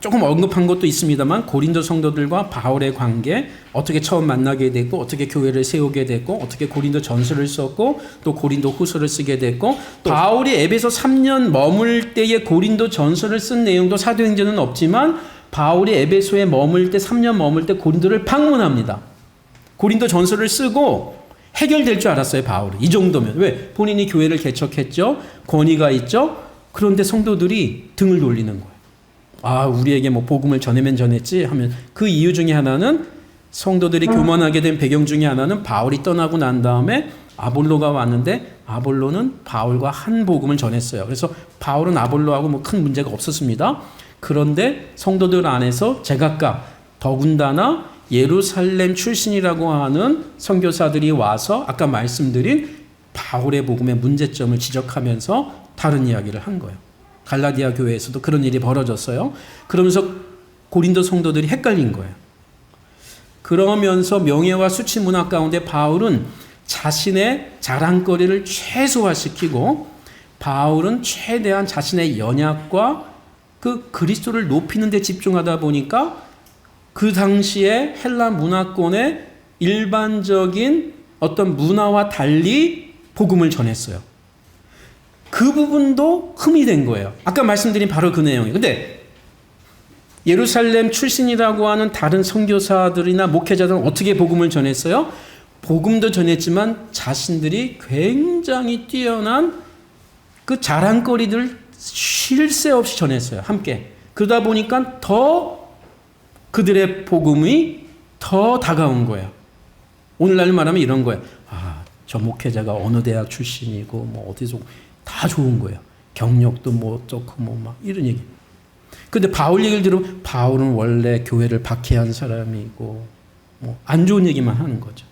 조금 언급한 것도 있습니다만 고린도 성도들과 바울의 관계, 어떻게 처음 만나게 됐고 어떻게 교회를 세우게 됐고 어떻게 고린도 전서를 썼고 또 고린도 후서를 쓰게 됐고 또 바울이 에베소 3년 머물 때의 고린도 전서를 쓴 내용도 사도행전은 없지만 바울이 에베소에 머물 때 3년 머물 때 고린도를 방문합니다. 고린도 전서를 쓰고 해결될 줄 알았어요, 바울은. 이 정도면. 왜? 본인이 교회를 개척했죠. 권위가 있죠. 그런데 성도들이 등을 돌리는 거예요. 아, 우리에게 뭐 복음을 전하면 전했지 하면 그 이유 중에 하나는 성도들이 교만하게 된 배경 중에 하나는 바울이 떠나고 난 다음에 아볼로가 왔는데 아볼로는 바울과 한 복음을 전했어요. 그래서 바울은 아볼로하고 뭐 큰 문제가 없었습니다. 그런데 성도들 안에서 제각각 더군다나 예루살렘 출신이라고 하는 선교사들이 와서 아까 말씀드린 바울의 복음의 문제점을 지적하면서 다른 이야기를 한 거예요. 갈라디아 교회에서도 그런 일이 벌어졌어요. 그러면서 고린도 성도들이 헷갈린 거예요. 그러면서 명예와 수치 문화 가운데 바울은 자신의 자랑거리를 최소화시키고 바울은 최대한 자신의 연약과 그 그리스도를 높이는 데 집중하다 보니까 그 당시에 헬라 문화권의 일반적인 어떤 문화와 달리 복음을 전했어요. 그 부분도 흠이 된 거예요. 아까 말씀드린 바로 그 내용이에요. 근데 예루살렘 출신이라고 하는 다른 선교사들이나 목회자들은 어떻게 복음을 전했어요? 복음도 전했지만 자신들이 굉장히 뛰어난 그 자랑거리들 쉴 새 없이 전했어요. 함께. 그러다 보니까 더 그들의 복음이 더 다가온 거예요. 오늘날 말하면 이런 거예요. 아, 저 목회자가 어느 대학 출신이고 뭐 어디서 다 좋은 거예요. 경력도 뭐 어쩌고 뭐 막 이런 얘기. 근데 바울 얘기를 들으면 바울은 원래 교회를 박해한 사람이고 뭐 안 좋은 얘기만 하는 거죠.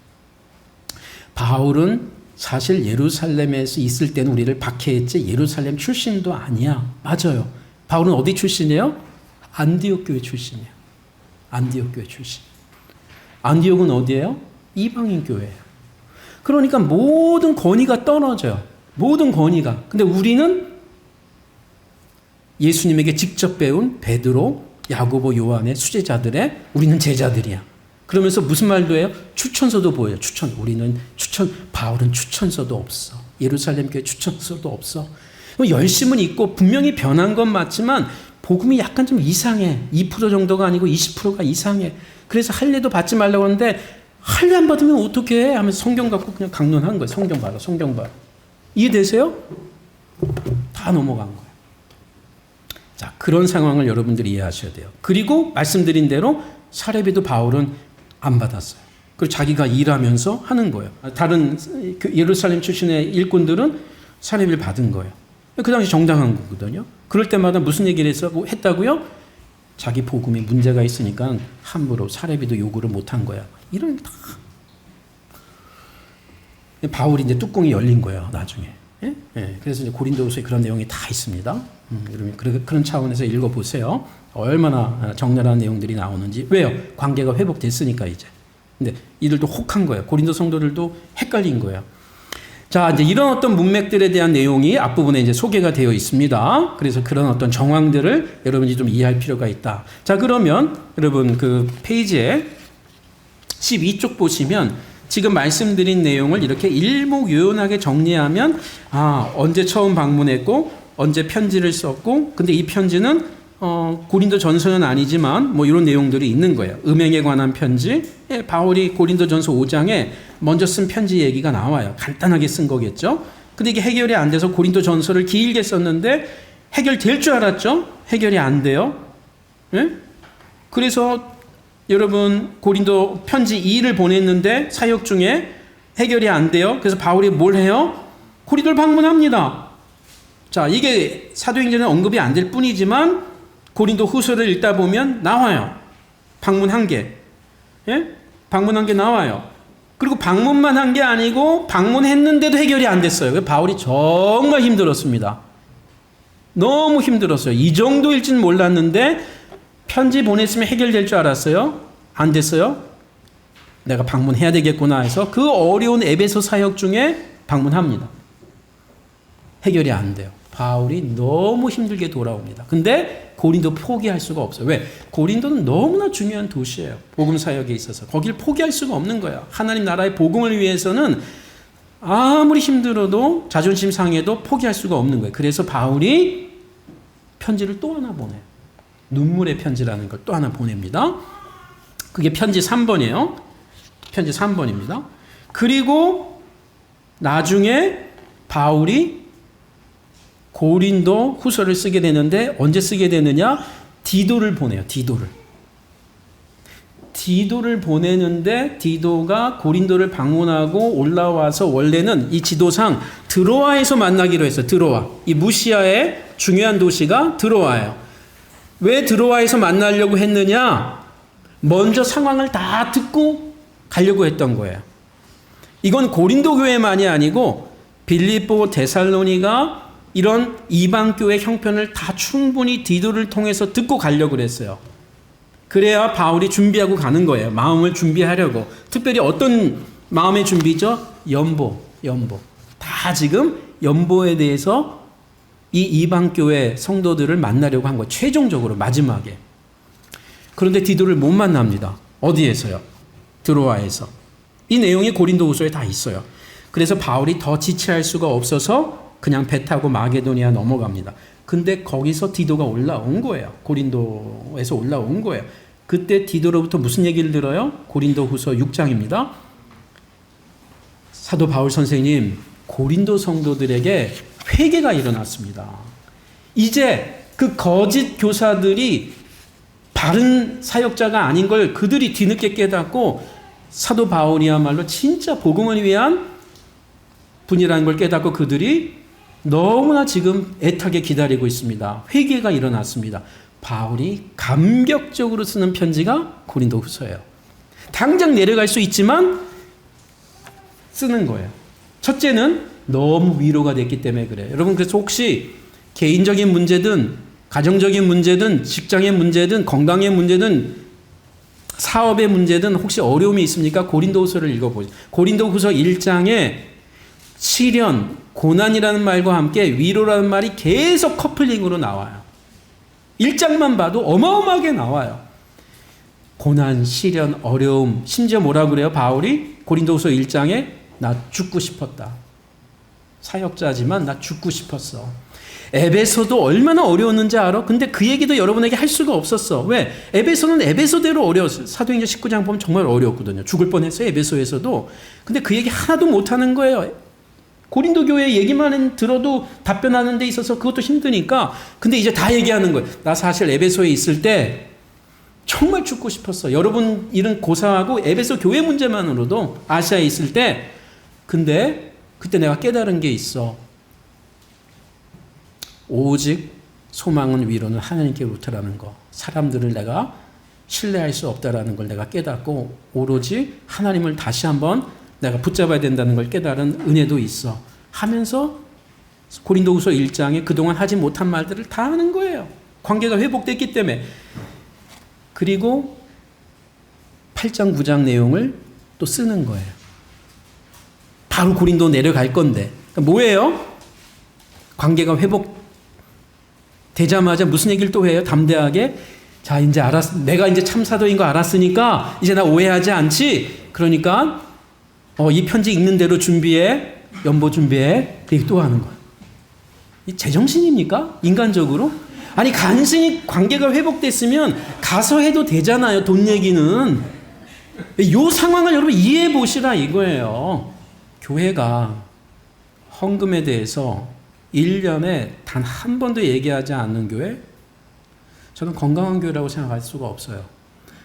바울은 사실 예루살렘에서 있을 때는 우리를 박해했지 예루살렘 출신도 아니야. 맞아요. 바울은 어디 출신이에요? 안디옥 교회 출신이에요. 안디옥 교회 출신. 안디옥은 어디예요? 이방인 교회예요. 그러니까 모든 권위가 떨어져요. 모든 권위가. 근데 우리는 예수님에게 직접 배운 베드로, 야고보, 요한의 수제자들의 우리는 제자들이야. 그러면서 무슨 말도 해요? 추천서도 보여요. 바울은 추천서도 없어. 예루살렘 교회 추천서도 없어. 열심은 있고 분명히 변한 건 맞지만 복음이 약간 좀 이상해. 2% 정도가 아니고 20%가 이상해. 그래서 할례도 받지 말라고 하는데 할례 안 받으면 어떻게 해? 하면서 성경 갖고 그냥 강론한 거예요. 성경 봐라. 성경 봐라. 이해되세요? 다 넘어간 거예요. 자, 그런 상황을 여러분들이 이해하셔야 돼요. 그리고 말씀드린 대로 사례비도 바울은 안 받았어요. 그리고 자기가 일하면서 하는 거예요. 다른 예루살렘 출신의 일꾼들은 사례비를 받은 거예요. 그 당시 정당한 거거든요. 그럴 때마다 무슨 얘기를 했다고요? 자기 복음에 문제가 있으니까 함부로 사례비도 요구를 못한 거야. 이런 다. 바울이 이제 뚜껑이 열린 거예요, 나중에. 예? 예. 그래서 이제 고린도후서에 그런 내용이 다 있습니다. 그런 차원에서 읽어보세요. 얼마나 적나라한 내용들이 나오는지. 왜요? 관계가 회복됐으니까 이제. 근데 이들도 혹한 거예요. 고린도 성도들도 헷갈린 거예요. 자, 이제 이런 어떤 문맥들에 대한 내용이 앞부분에 이제 소개가 되어 있습니다. 그래서 그런 어떤 정황들을 여러분이 좀 이해할 필요가 있다. 자, 그러면 여러분 그 페이지에 12쪽 보시면 지금 말씀드린 내용을 이렇게 일목요연하게 정리하면, 언제 처음 방문했고, 언제 편지를 썼고, 근데 이 편지는 고린도 전서는 아니지만 뭐 이런 내용들이 있는 거예요. 음행에 관한 편지. 예, 바울이 고린도 전서 5장에 먼저 쓴 편지 얘기가 나와요. 간단하게 쓴 거겠죠. 근데 이게 해결이 안 돼서 고린도 전서를 길게 썼는데 해결될 줄 알았죠. 해결이 안 돼요. 예? 그래서 여러분 고린도 편지 2를 보냈는데 사역 중에 해결이 안 돼요. 그래서 바울이 뭘 해요? 고린도를 방문합니다. 자, 이게 사도행전에 언급이 안 될 뿐이지만 고린도 후서를 읽다 보면 나와요. 방문한 게. 예? 방문한 게 나와요. 그리고 방문만 한 게 아니고 방문했는데도 해결이 안 됐어요. 바울이 정말 힘들었습니다. 너무 힘들었어요. 이 정도일지는 몰랐는데 편지 보냈으면 해결될 줄 알았어요. 안 됐어요. 내가 방문해야 되겠구나 해서 그 어려운 에베소 사역 중에 방문합니다. 해결이 안 돼요. 바울이 너무 힘들게 돌아옵니다. 근데 고린도 포기할 수가 없어요. 왜? 고린도는 너무나 중요한 도시예요. 복음 사역에 있어서. 거길 포기할 수가 없는 거예요. 하나님 나라의 복음을 위해서는 아무리 힘들어도 자존심 상해도 포기할 수가 없는 거예요. 그래서 바울이 편지를 또 하나 보내요. 눈물의 편지라는 걸 또 하나 보냅니다. 그게 편지 3번이에요. 편지 3번입니다. 그리고 나중에 바울이 고린도 후서를 쓰게 되는데 언제 쓰게 되느냐? 디도를 보내요. 디도를 보내는데 디도가 고린도를 방문하고 올라와서 원래는 이 지도상 드로아에서 만나기로 했어요. 드로아. 이 무시아의 중요한 도시가 드로아예요. 왜 드로아에서 만나려고 했느냐? 먼저 상황을 다 듣고 가려고 했던 거예요. 이건 고린도 교회만이 아니고 빌립보, 데살로니가 이런 이방교회 형편을 다 충분히 디도를 통해서 듣고 가려고 그랬어요. 그래야 바울이 준비하고 가는 거예요. 마음을 준비하려고. 특별히 어떤 마음의 준비죠? 연보. 다 지금 연보에 대해서 이 이방교회 성도들을 만나려고 한 거예요. 최종적으로 마지막에. 그런데 디도를 못 만납니다. 어디에서요? 드로아에서. 이 내용이 고린도후서에 다 있어요. 그래서 바울이 더 지체할 수가 없어서 그냥 배 타고 마게도니아 넘어갑니다. 근데 거기서 디도가 올라온 거예요. 고린도에서 올라온 거예요. 그때 디도로부터 무슨 얘기를 들어요? 고린도후서 6장입니다. 사도 바울 선생님, 고린도 성도들에게 회개가 일어났습니다. 이제 그 거짓 교사들이 바른 사역자가 아닌 걸 그들이 뒤늦게 깨닫고 사도 바울이야말로 진짜 복음을 위한 분이라는 걸 깨닫고 그들이 너무나 지금 애타게 기다리고 있습니다. 회개가 일어났습니다. 바울이 감격적으로 쓰는 편지가 고린도후서예요. 당장 내려갈 수 있지만 쓰는 거예요. 첫째는 너무 위로가 됐기 때문에 그래요. 여러분, 그래서 혹시 개인적인 문제든 가정적인 문제든 직장의 문제든 건강의 문제든 사업의 문제든 혹시 어려움이 있습니까? 고린도후서를 읽어보세요. 고린도후서 1장에 시련, 고난이라는 말과 함께 위로라는 말이 계속 커플링으로 나와요. 1장만 봐도 어마어마하게 나와요. 고난, 시련, 어려움, 심지어 뭐라고 그래요? 바울이 고린도후서 1장에 나 죽고 싶었다. 사역자지만 나 죽고 싶었어. 에베소도 얼마나 어려웠는지 알아? 근데 그 얘기도 여러분에게 할 수가 없었어. 왜? 에베소는 에베소대로 어려웠어요. 사도행전 19장 보면 정말 어려웠거든요. 죽을 뻔했어요. 에베소에서도. 근데 그 얘기 하나도 못하는 거예요. 고린도 교회 얘기만 들어도 답변하는 데 있어서 그것도 힘드니까. 근데 이제 다 얘기하는 거예요. 나 사실 에베소에 있을 때 정말 죽고 싶었어. 여러분 일은 고사하고 에베소 교회 문제만으로도 아시아에 있을 때. 근데 그때 내가 깨달은 게 있어. 오직 소망은 위로는 하나님께로부터라는 거. 사람들을 내가 신뢰할 수 없다라는 걸 내가 깨닫고 오로지 하나님을 다시 한번 내가 붙잡아야 된다는 걸 깨달은 은혜도 있어. 하면서 고린도후서 1장에 그동안 하지 못한 말들을 다 하는 거예요. 관계가 회복됐기 때문에. 그리고 8장 9장 내용을 또 쓰는 거예요. 바로 고린도 내려갈 건데. 그러니까 뭐예요? 관계가 회복되자마자 무슨 얘기를 또 해요? 담대하게. 자, 이제 내가 이제 참 사도인 거 알았으니까 이제 나 오해하지 않지? 그러니까 이 편지 읽는 대로 준비해. 연보 준비해. 그 얘기 또 하는 거예요. 이 제정신입니까? 인간적으로? 아니 간신히 관계가 회복됐으면 가서 해도 되잖아요. 돈 얘기는. 이 상황을 여러분 이해해 보시라 이거예요. 교회가 헌금에 대해서 1년에 단 한 번도 얘기하지 않는 교회? 저는 건강한 교회라고 생각할 수가 없어요.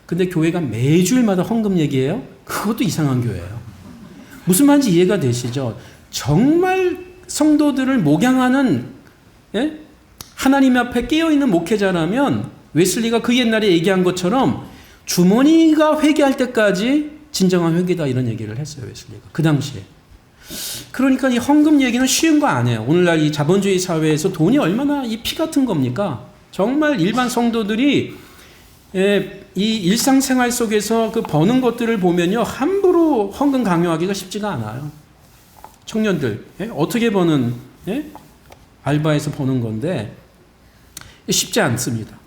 근데 교회가 매주일마다 헌금 얘기해요? 그것도 이상한 교회예요. 무슨 말인지 이해가 되시죠? 정말 성도들을 목양하는, 예? 하나님 앞에 깨어있는 목회자라면 웨슬리가 그 옛날에 얘기한 것처럼 주머니가 회개할 때까지 진정한 회개다 이런 얘기를 했어요. 웨슬리가 그 당시에. 그러니까 이 헌금 얘기는 쉬운 거 아니에요. 오늘날 이 자본주의 사회에서 돈이 얼마나 이 피 같은 겁니까? 정말 일반 성도들이 이 일상생활 속에서 그 버는 것들을 보면요, 함부로 헌금 강요하기가 쉽지가 않아요. 청년들 어떻게 버는 알바에서 버는 건데 쉽지 않습니다.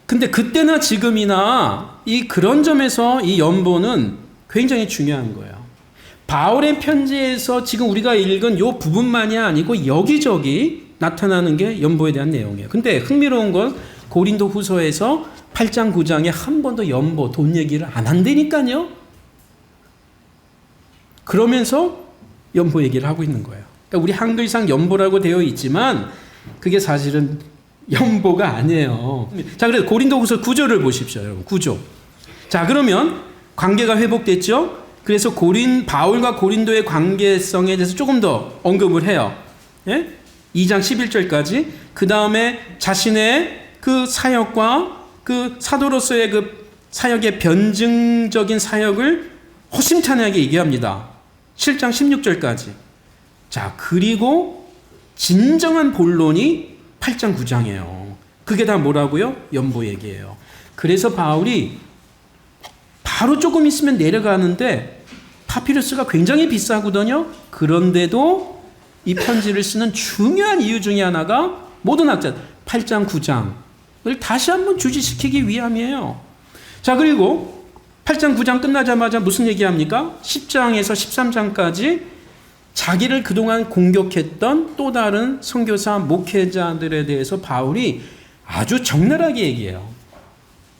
근데 그때나 지금이나 그런 점에서 이 연보는 굉장히 중요한 거예요. 바울의 편지에서 지금 우리가 읽은 이 부분만이 아니고 여기저기 나타나는 게 연보에 대한 내용이에요. 근데 흥미로운 건 고린도 후서에서 8장 9장에 한 번도 연보, 돈 얘기를 안 한다니까요. 그러면서 연보 얘기를 하고 있는 거예요. 그러니까 우리 한글상 연보라고 되어 있지만 그게 사실은 연보가 아니에요. 자, 그래서 고린도 후서 9절을 보십시오, 여러분. 9절. 자, 그러면 관계가 회복됐죠? 그래서 바울과 고린도의 관계성에 대해서 조금 더 언급을 해요. 예? 2장 11절까지. 그 다음에 자신의 그 사역과 그 사도로서의 그 사역의 변증적인 사역을 호심찬회하게 얘기합니다. 7장 16절까지. 자, 그리고 진정한 본론이 8장 9장이에요. 그게 다 뭐라고요? 연보 얘기예요. 그래서 바울이 바로 조금 있으면 내려가는데 파피루스가 굉장히 비싸거든요. 그런데도 이 편지를 쓰는 중요한 이유 중에 하나가 모든 학자 8장 9장을 다시 한번 주지시키기 위함이에요. 자, 그리고 8장 9장 끝나자마자 무슨 얘기합니까? 10장에서 13장까지 자기를 그동안 공격했던 또 다른 선교사 목회자들에 대해서 바울이 아주 적나라하게 얘기해요.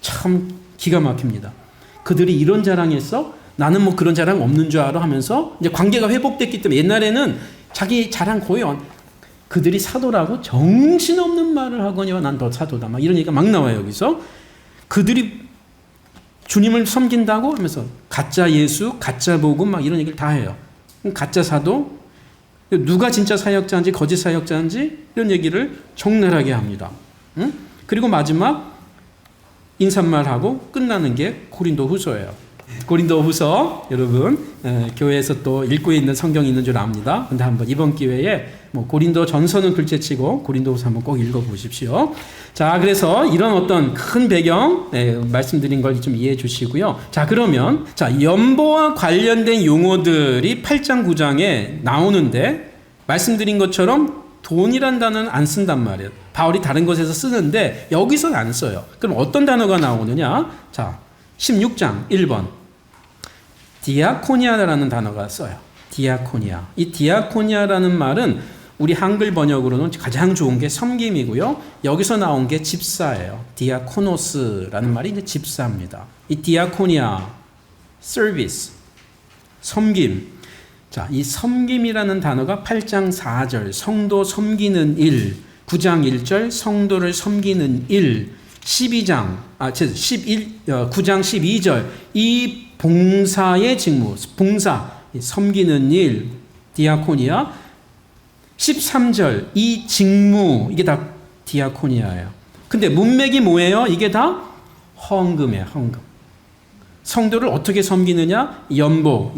참 기가 막힙니다. 그들이 이런 자랑했어? 나는 뭐 그런 자랑 없는 줄 알아? 하면서 이제 관계가 회복됐기 때문에 옛날에는 자기 자랑 거의 그들이 사도라고 정신없는 말을 하거니와 난 더 사도다. 막 이런 얘기가 막 나와요, 여기서. 그들이 주님을 섬긴다고 하면서 가짜 예수, 가짜 복음 막 이런 얘기를 다 해요. 가짜 사도, 누가 진짜 사역자인지 거짓 사역자인지 이런 얘기를 적나라하게 합니다. 응? 그리고 마지막 인사말하고 끝나는 게 고린도 후서예요. 고린도 후서 여러분 교회에서 또 읽고 있는 성경이 있는 줄 압니다. 근데 한번 이번 기회에 뭐 고린도 전서는 둘째치고 고린도 후서 한번 꼭 읽어보십시오. 자, 그래서 이런 어떤 큰 배경 말씀드린 걸 좀 이해해 주시고요. 자, 그러면 연보와 관련된 용어들이 8장 9장에 나오는데 말씀드린 것처럼 돈이란 단어는 안 쓴단 말이에요. 바울이 다른 곳에서 쓰는데 여기서는 안 써요. 그럼 어떤 단어가 나오느냐? 자, 16장 1번 디아코니아라는 단어가 써요. 디아코니아. 이 디아코니아라는 말은 우리 한글 번역으로는 가장 좋은 게 섬김이고요. 여기서 나온 게 집사예요. 디아코노스라는 말이 이제 집사입니다. 이 디아코니아, 서비스, 섬김. 자, 이 섬김이라는 단어가 8장 4절 성도 섬기는 일, 9장 1절 성도를 섬기는 일, 9장 12절 이 봉사의 직무, 봉사, 섬기는 일, 디아코니아. 13절 이 직무, 이게 다 디아코니아예요. 근데 문맥이 뭐예요? 이게 다 헌금이에요. 헌금. 성도를 어떻게 섬기느냐? 연보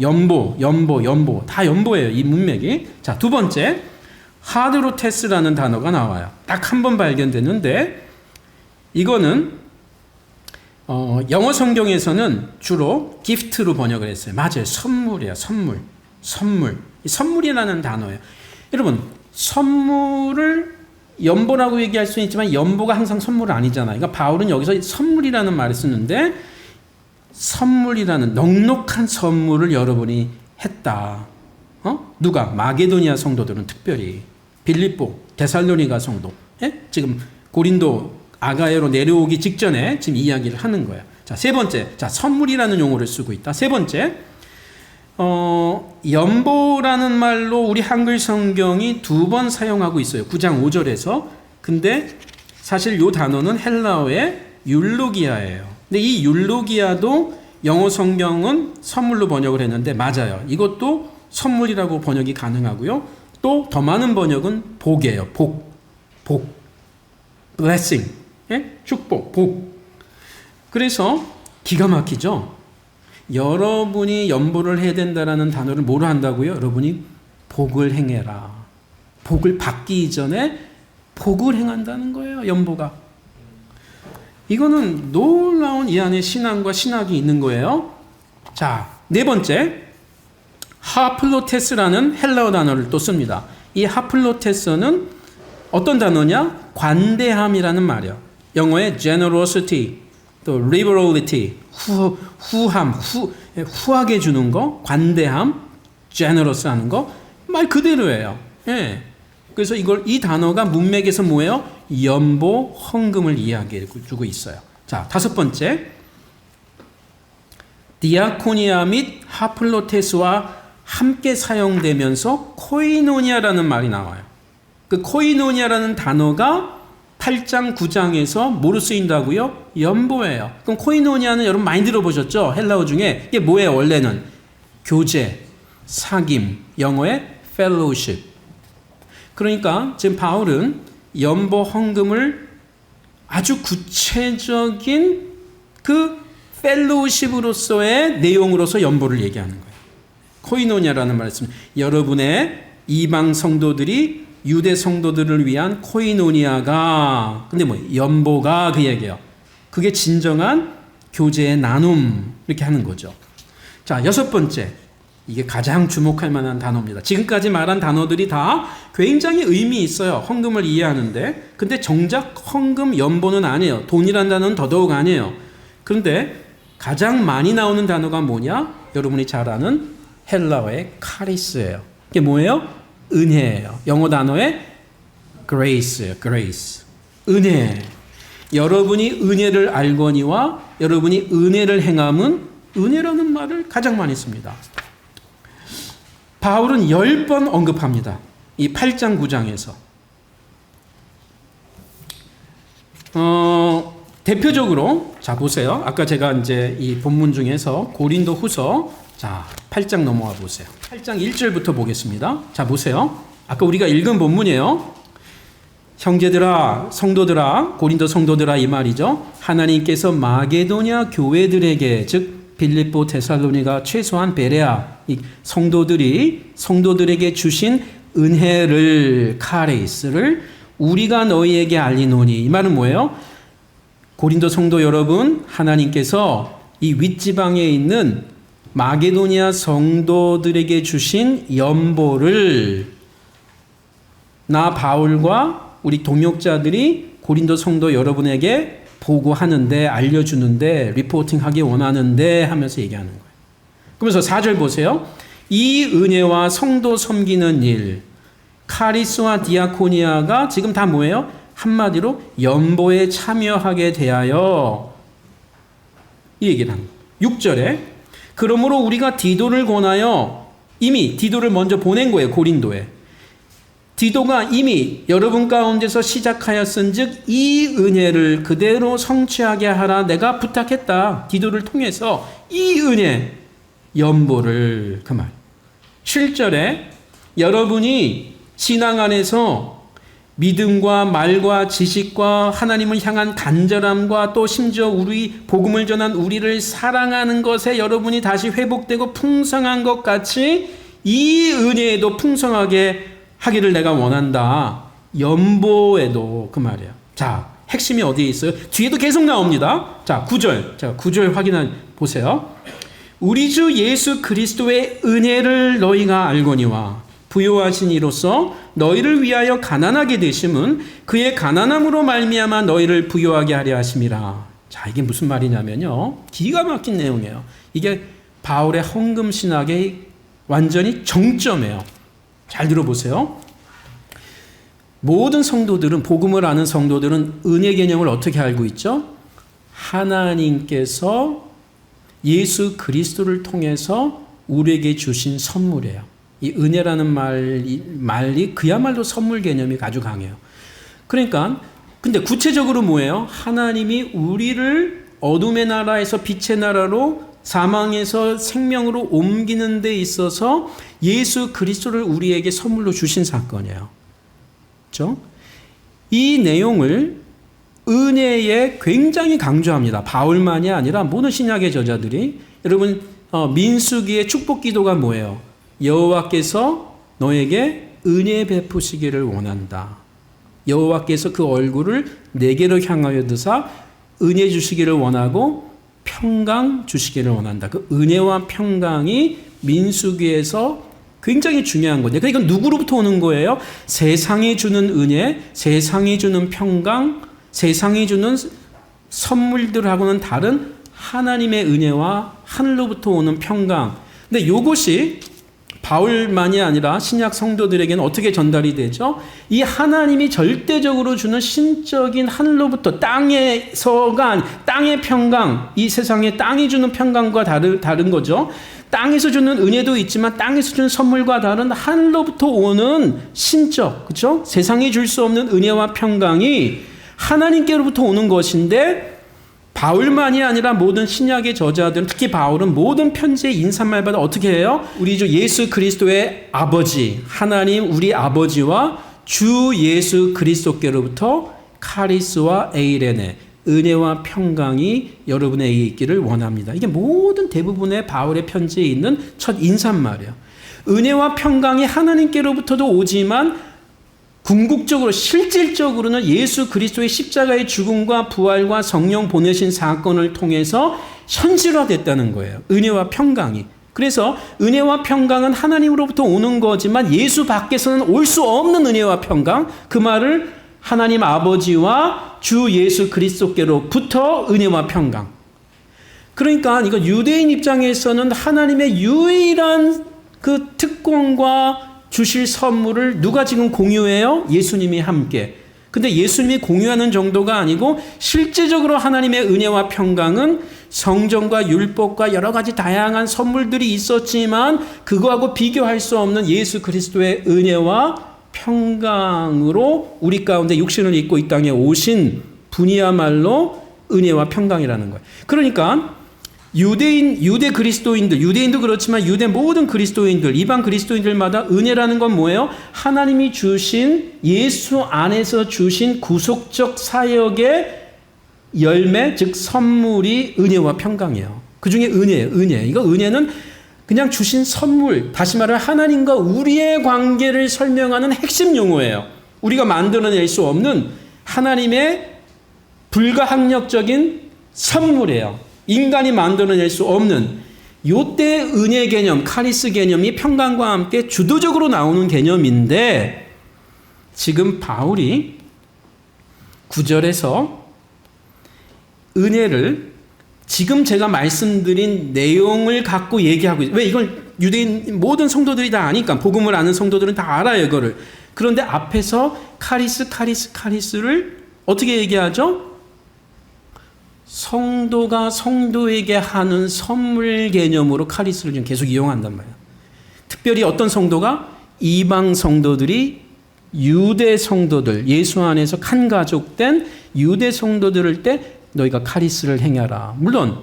다 연보예요. 이 문맥이. 자, 두 번째, 하드로테스라는 단어가 나와요. 딱 한 번 발견되는데 이거는 영어 성경에서는 주로 gift로 번역을 했어요. 맞아요. 선물이에요. 선물. 선물이라는 단어예요. 여러분, 선물을 연보라고 얘기할 수는 있지만 연보가 항상 선물 아니잖아요. 그러니까 바울은 여기서 선물이라는 말을 쓰는데 선물이라는 넉넉한 선물을 여러분이 했다. 누가? 마게도니아 성도들은 특별히 빌립보, 데살로니가 성도, 지금 고린도 아가야로 내려오기 직전에 지금 이야기를 하는 거예요. 자, 세 번째, 선물이라는 용어를 쓰고 있다. 세 번째, 연보라는 말로 우리 한글 성경이 2번 사용하고 있어요. 9장 5절에서. 근데 사실 이 단어는 헬라어의 율로기아예요. 근데 이 율로기아도 영어 성경은 선물로 번역을 했는데 맞아요. 이것도 선물이라고 번역이 가능하고요. 또 더 많은 번역은 복이에요. 복. blessing. 축복, 복. 그래서 기가 막히죠? 여러분이 연보를 해야 된다라는 단어를 뭐로 한다고요? 여러분이 복을 행해라. 복을 받기 이전에 복을 행한다는 거예요. 연보가. 이거는 놀라운 이 안에 신앙과 신학이 있는 거예요. 자, 네 번째, 하플로테스라는 헬라어 단어를 또 씁니다. 이 하플로테스는 어떤 단어냐? 관대함이라는 말이에요. 영어의 generosity, 또 liberality, 후하게 주는 거, 관대함, generous 하는 거, 말 그대로예요. 예. 그래서 이 단어가 문맥에서 뭐예요? 연보, 헌금을 이야기해 주고 있어요. 자, 다섯 번째, 디아코니아 및 하플로테스와 함께 사용되면서 코이노니아라는 말이 나와요. 그 코이노니아라는 단어가 8장, 9장에서 뭐로 쓰인다고요? 연보예요. 그럼 코이노니아는 여러분 많이 들어보셨죠? 헬라어 중에 이게 뭐예요? 원래는 교제, 사귐, 영어의 fellowship. 그러니까 지금 바울은 연보 헌금을 아주 구체적인 그 fellowship으로서의 내용으로서 연보를 얘기하는 거예요. 코이노니아라는 말씀. 여러분의 이방 성도들이 유대 성도들을 위한 코이노니아가, 근데 연보가 그 얘기예요. 그게 진정한 교제의 나눔, 이렇게 하는 거죠. 자, 여섯 번째, 이게 가장 주목할 만한 단어입니다. 지금까지 말한 단어들이 다 굉장히 의미 있어요. 헌금을 이해하는데. 근데 정작 헌금 연보는 아니에요. 돈이란 단어는 더더욱 아니에요. 그런데 가장 많이 나오는 단어가 뭐냐? 여러분이 잘 아는 헬라어의 카리스예요. 이게 뭐예요? 은혜예요. 영어 단어의 grace예요. grace. 은혜. 여러분이 은혜를 알거니와 여러분이 은혜를 행함은 은혜라는 말을 가장 많이 씁니다. 바울은 10번 언급합니다. 이 8장 9장에서. 대표적으로 자 보세요. 아까 제가 이제 이 본문 중에서 고린도 후서 자 8장 넘어와 보세요. 8장 1절부터 보겠습니다. 자 보세요. 아까 우리가 읽은 본문이에요. 형제들아, 성도들아, 고린도 성도들아 이 말이죠. 하나님께서 마게도냐 교회들에게 즉 빌립보, 데살로니가, 최소한 베레아 이 성도들에게 주신 은혜를 카레이스를 우리가 너희에게 알리노니. 이 말은 뭐예요? 고린도 성도 여러분, 하나님께서 이 윗지방에 있는 마게도니아 성도들에게 주신 연보를 나 바울과 우리 동역자들이 고린도 성도 여러분에게 보고하는데, 알려주는데, 리포팅하기 원하는데 하면서 얘기하는 거예요. 그러면서 4절 보세요. 이 은혜와 성도 섬기는 일, 카리스와 디아코니아가 지금 다 뭐예요? 한마디로 연보에 참여하게 대하여 이 얘기를 합니다. 6절에 그러므로 우리가 디도를 권하여, 이미 디도를 먼저 보낸 거예요. 고린도에. 디도가 이미 여러분 가운데서 시작하였은즉 이 은혜를 그대로 성취하게 하라 내가 부탁했다. 디도를 통해서 이 은혜 연보를 그 말. 7절에 여러분이 신앙 안에서 믿음과 말과 지식과 하나님을 향한 간절함과 또 심지어 우리 복음을 전한 우리를 사랑하는 것에 여러분이 다시 회복되고 풍성한 것 같이 이 은혜에도 풍성하게 하기를 내가 원한다. 연보에도 그 말이에요. 자, 핵심이 어디에 있어요? 뒤에도 계속 나옵니다. 자, 9절. 자, 9절 확인해 보세요. 우리 주 예수 그리스도의 은혜를 너희가 알거니와 부요하신 이로써 너희를 위하여 가난하게 되심은 그의 가난함으로 말미암아 너희를 부요하게 하려 하심이라. 자, 이게 무슨 말이냐면요. 기가 막힌 내용이에요. 이게 바울의 헌금 신학의 완전히 정점이에요. 잘 들어보세요. 모든 성도들은, 복음을 아는 성도들은 은혜 개념을 어떻게 알고 있죠? 하나님께서 예수 그리스도를 통해서 우리에게 주신 선물이에요. 이 은혜라는 말이 그야말로 선물 개념이 아주 강해요. 그러니까 근데 구체적으로 뭐예요? 하나님이 우리를 어둠의 나라에서 빛의 나라로, 사망에서 생명으로 옮기는 데 있어서 예수 그리스도를 우리에게 선물로 주신 사건이에요. 그렇죠? 이 내용을 은혜에 굉장히 강조합니다. 바울만이 아니라 모든 신약의 저자들이. 여러분, 민수기의 축복 기도가 뭐예요? 여호와께서 너에게 은혜 베푸시기를 원한다. 여호와께서 그 얼굴을 내게로 향하여 드사 은혜 주시기를 원하고 평강 주시기를 원한다. 그 은혜와 평강이 민수기에서 굉장이 중요한 건데, 그러니까 이건 누구로부터 오는 거예요? 세상이 주는 은혜, 세상이 주는 평강, 세상이 주는 선물들하고는 다른 하나님의 은혜와 하늘로부터 오는 평강. 근데 이것이 바울만이 아니라 신약 성도들에게는 어떻게 전달이 되죠? 이 하나님이 절대적으로 주는 신적인 하늘로부터 땅에서가 땅의 평강, 이 세상에 땅이 주는 평강과 다른 거죠. 땅에서 주는 은혜도 있지만 땅에서 주는 선물과 다른 하늘로부터 오는 신적, 그렇죠? 세상이 줄 수 없는 은혜와 평강이 하나님께로부터 오는 것인데, 바울만이 아니라 모든 신약의 저자들은, 특히 바울은 모든 편지의 인사말마다 어떻게 해요? 우리 주 예수 그리스도의 아버지, 하나님 우리 아버지와 주 예수 그리스도께로부터 카리스와 에이레네, 은혜와 평강이 여러분에게 있기를 원합니다. 이게 모든 대부분의 바울의 편지에 있는 첫 인사말이에요. 은혜와 평강이 하나님께로부터도 오지만 궁극적으로, 실질적으로는 예수 그리스도의 십자가의 죽음과 부활과 성령 보내신 사건을 통해서 현실화됐다는 거예요. 은혜와 평강이. 그래서 은혜와 평강은 하나님으로부터 오는 거지만 예수 밖에서는 올 수 없는 은혜와 평강, 그 말을 하나님 아버지와 주 예수 그리스도께로부터 은혜와 평강. 그러니까 이거 유대인 입장에서는 하나님의 유일한 그 특권과 주실 선물을 누가 지금 공유해요? 예수님이 함께. 근데 예수님이 공유하는 정도가 아니고 실제적으로 하나님의 은혜와 평강은 성전과 율법과 여러 가지 다양한 선물들이 있었지만 그거하고 비교할 수 없는 예수 그리스도의 은혜와 평강으로 우리 가운데 육신을 입고 이 땅에 오신 분이야말로 은혜와 평강이라는 거예요. 그러니까 유대 그리스도인들, 유대인도 그렇지만 유대 모든 그리스도인들, 이방 그리스도인들마다 은혜라는 건 뭐예요? 하나님이 주신, 예수 안에서 주신 구속적 사역의 열매, 즉 선물이 은혜와 평강이에요. 그 중에 은혜예요. 은혜. 이거 은혜는 그냥 주신 선물, 다시 말하면 하나님과 우리의 관계를 설명하는 핵심 용어예요. 우리가 만들어낼 수 없는 하나님의 불가항력적인 선물이에요. 인간이 만들어낼 수 없는 요때 은혜 개념, 카리스 개념이 평강과 함께 주도적으로 나오는 개념인데, 지금 바울이 9절에서 은혜를 지금 제가 말씀드린 내용을 갖고 얘기하고 있어요. 왜? 이걸 유대인 모든 성도들이 다 아니까, 복음을 아는 성도들은 다 알아요, 이거를. 그런데 앞에서 카리스를 어떻게 얘기하죠? 성도가 성도에게 하는 선물 개념으로 카리스를 지금 계속 이용한단 말이에요. 특별히 어떤 성도가? 이방 성도들이 유대 성도들, 예수 안에서 한 가족된 유대 성도들을 때 너희가 카리스를 행하라. 물론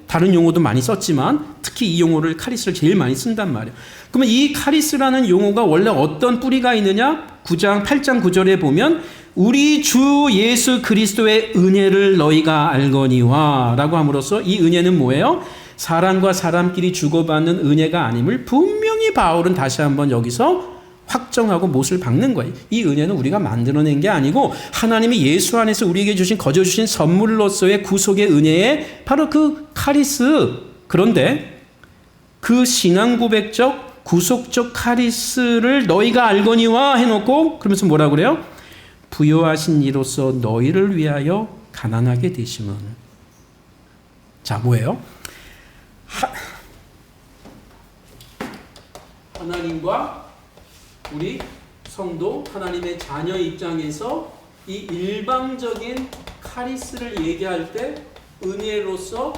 다른 용어도 많이 썼지만 특히 이 용어를 카리스를 제일 많이 쓴단 말이에요. 그러면 이 카리스라는 용어가 원래 어떤 뿌리가 있느냐? 9장 8장 9절에 보면 우리 주 예수 그리스도의 은혜를 너희가 알거니와 라고 함으로써 이 은혜는 뭐예요? 사람과 사람끼리 주고받는 은혜가 아님을 분명히 바울은 다시 한번 여기서 확정하고 못을 박는 거예요. 이 은혜는 우리가 만들어낸 게 아니고 하나님이 예수 안에서 우리에게 주신 거저 주신 선물로서의 구속의 은혜에 바로 그 카리스. 그런데 그 신앙 고백적 구속적 카리스를 너희가 알거니와 해놓고 그러면서 뭐라 그래요? 부요하신 이로써 너희를 위하여 가난하게 되심은. 자, 뭐예요? 하나님과 우리 성도, 하나님의 자녀 입장에서 이 일방적인 카리스를 얘기할 때 은혜로서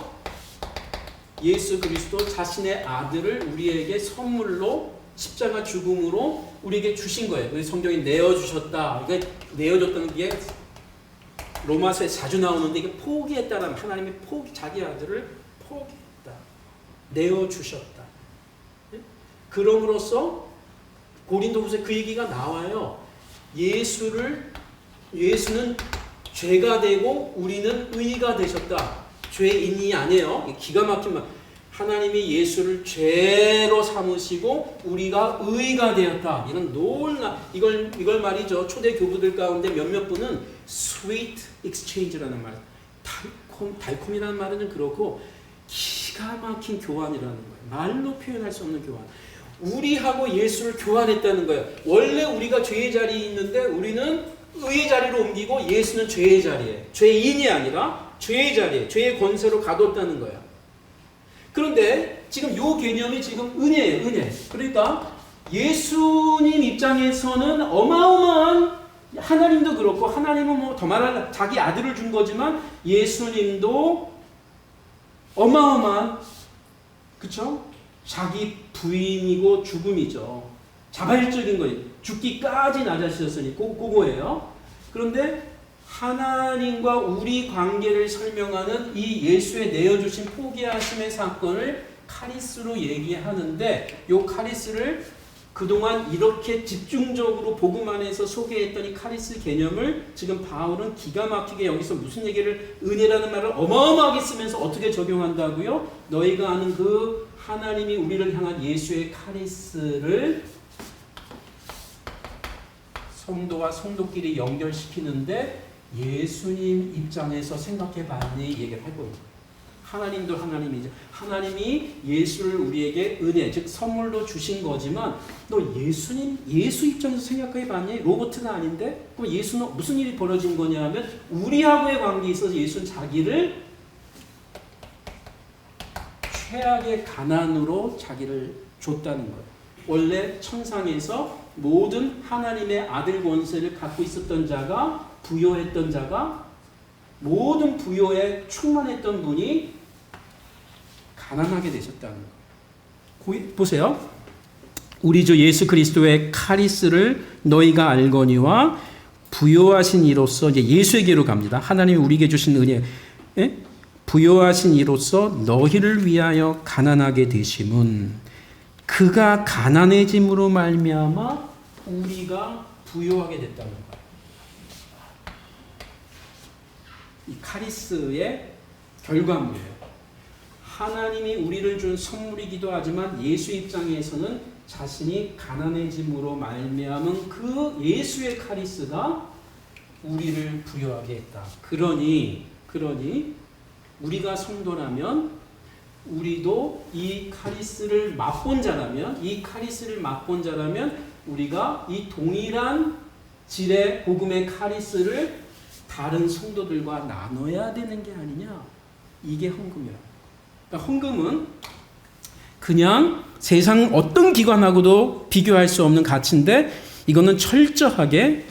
예수 그리스도 자신의 아들을 우리에게 선물로 십자가 죽음으로 우리에게 주신 거예요. 성경이 내어주셨다. 그러니까 내어줬다는 게 로마서에 자주 나오는데 이게 포기했다는 하나님이 자기 아들을 포기했다. 내어주셨다. 그럼으로써 고린도후서에 그 얘기가 나와요. 예수는 죄가 되고 우리는 의가 되셨다. 죄인이 아니에요. 기가 막힌 말. 하나님이 예수를 죄로 삼으시고 우리가 의가 되었다. 이런 이걸 말이죠. 초대 교부들 가운데 몇몇 분은 sweet exchange라는 말, 달콤이라는 말은 좀 그렇고 기가 막힌 교환이라는 거예요. 말로 표현할 수 없는 교환. 우리하고 예수를 교환했다는 거예요. 원래 우리가 죄의 자리에 있는데 우리는 의의 자리로 옮기고 예수는 죄의 자리에, 죄인이 아니라 죄의 자리에, 죄의 권세로 가뒀다는 거예요. 그런데 지금 이 개념이 지금 은혜예요, 은혜. 그러니까 예수님 입장에서는 어마어마한, 하나님도 그렇고 하나님은 뭐 더 말하면 자기 아들을 준 거지만 예수님도 어마어마한, 그쵸? 자기 부인이고 죽음이죠. 자발적인 거예요. 죽기까지 낮아지셨으니 그거예요. 그런데 하나님과 우리 관계를 설명하는 이 예수의 내어주신 포기하심의 사건을 카리스로 얘기하는데 이 카리스를 그동안 이렇게 집중적으로 복음 안에서 소개했던 이 카리스 개념을 지금 바울은 기가 막히게 여기서 무슨 얘기를, 은혜라는 말을 어마어마하게 쓰면서 어떻게 적용한다고요? 너희가 아는 그 하나님이 우리를 향한 예수의 카리스를 성도와 성도끼리 연결시키는데 예수님 입장에서 생각해봤니? 얘기를 해보는 거예요. 하나님도 하나님이죠. 하나님이 예수를 우리에게 은혜, 즉 선물로 주신 거지만 너 예수 입장에서 생각해봤니? 로봇가 아닌데? 그럼 예수는 무슨 일이 벌어진 거냐 하면 우리하고의 관계에 있어서 예수는 자기를 최악의 가난으로 자기를 줬다는 거예요. 원래 천상에서 모든 하나님의 아들 권세를 갖고 있었던 자가, 부요했던 자가, 모든 부요에 충만했던 분이 가난하게 되셨다는 거예요. 보세요. 우리 주 예수 그리스도의 카리스를 너희가 알거니와 부요하신 이로써, 이제 예수에게로 갑니다. 하나님이 우리에게 주신 은혜, 부요하신 이로써 너희를 위하여 가난하게 되심은 그가 가난해짐으로 말미암아 우리가 부요하게 됐다는 거예요. 이 카리스의 결과물이에요. 하나님이 우리를 준 선물이기도 하지만 예수 입장에서는 자신이 가난해짐으로 말미암은 그 예수의 카리스가 우리를 부요하게 했다. 그러니 우리가 성도라면 우리도 이 카리스를 맛본 자라면 우리가 이 동일한 질의 복음의 카리스를 다른 성도들과 나눠야 되는 게 아니냐. 이게 헌금이야. 그러니까 헌금은 그냥 세상 어떤 기관하고도 비교할 수 없는 가치인데 이거는 철저하게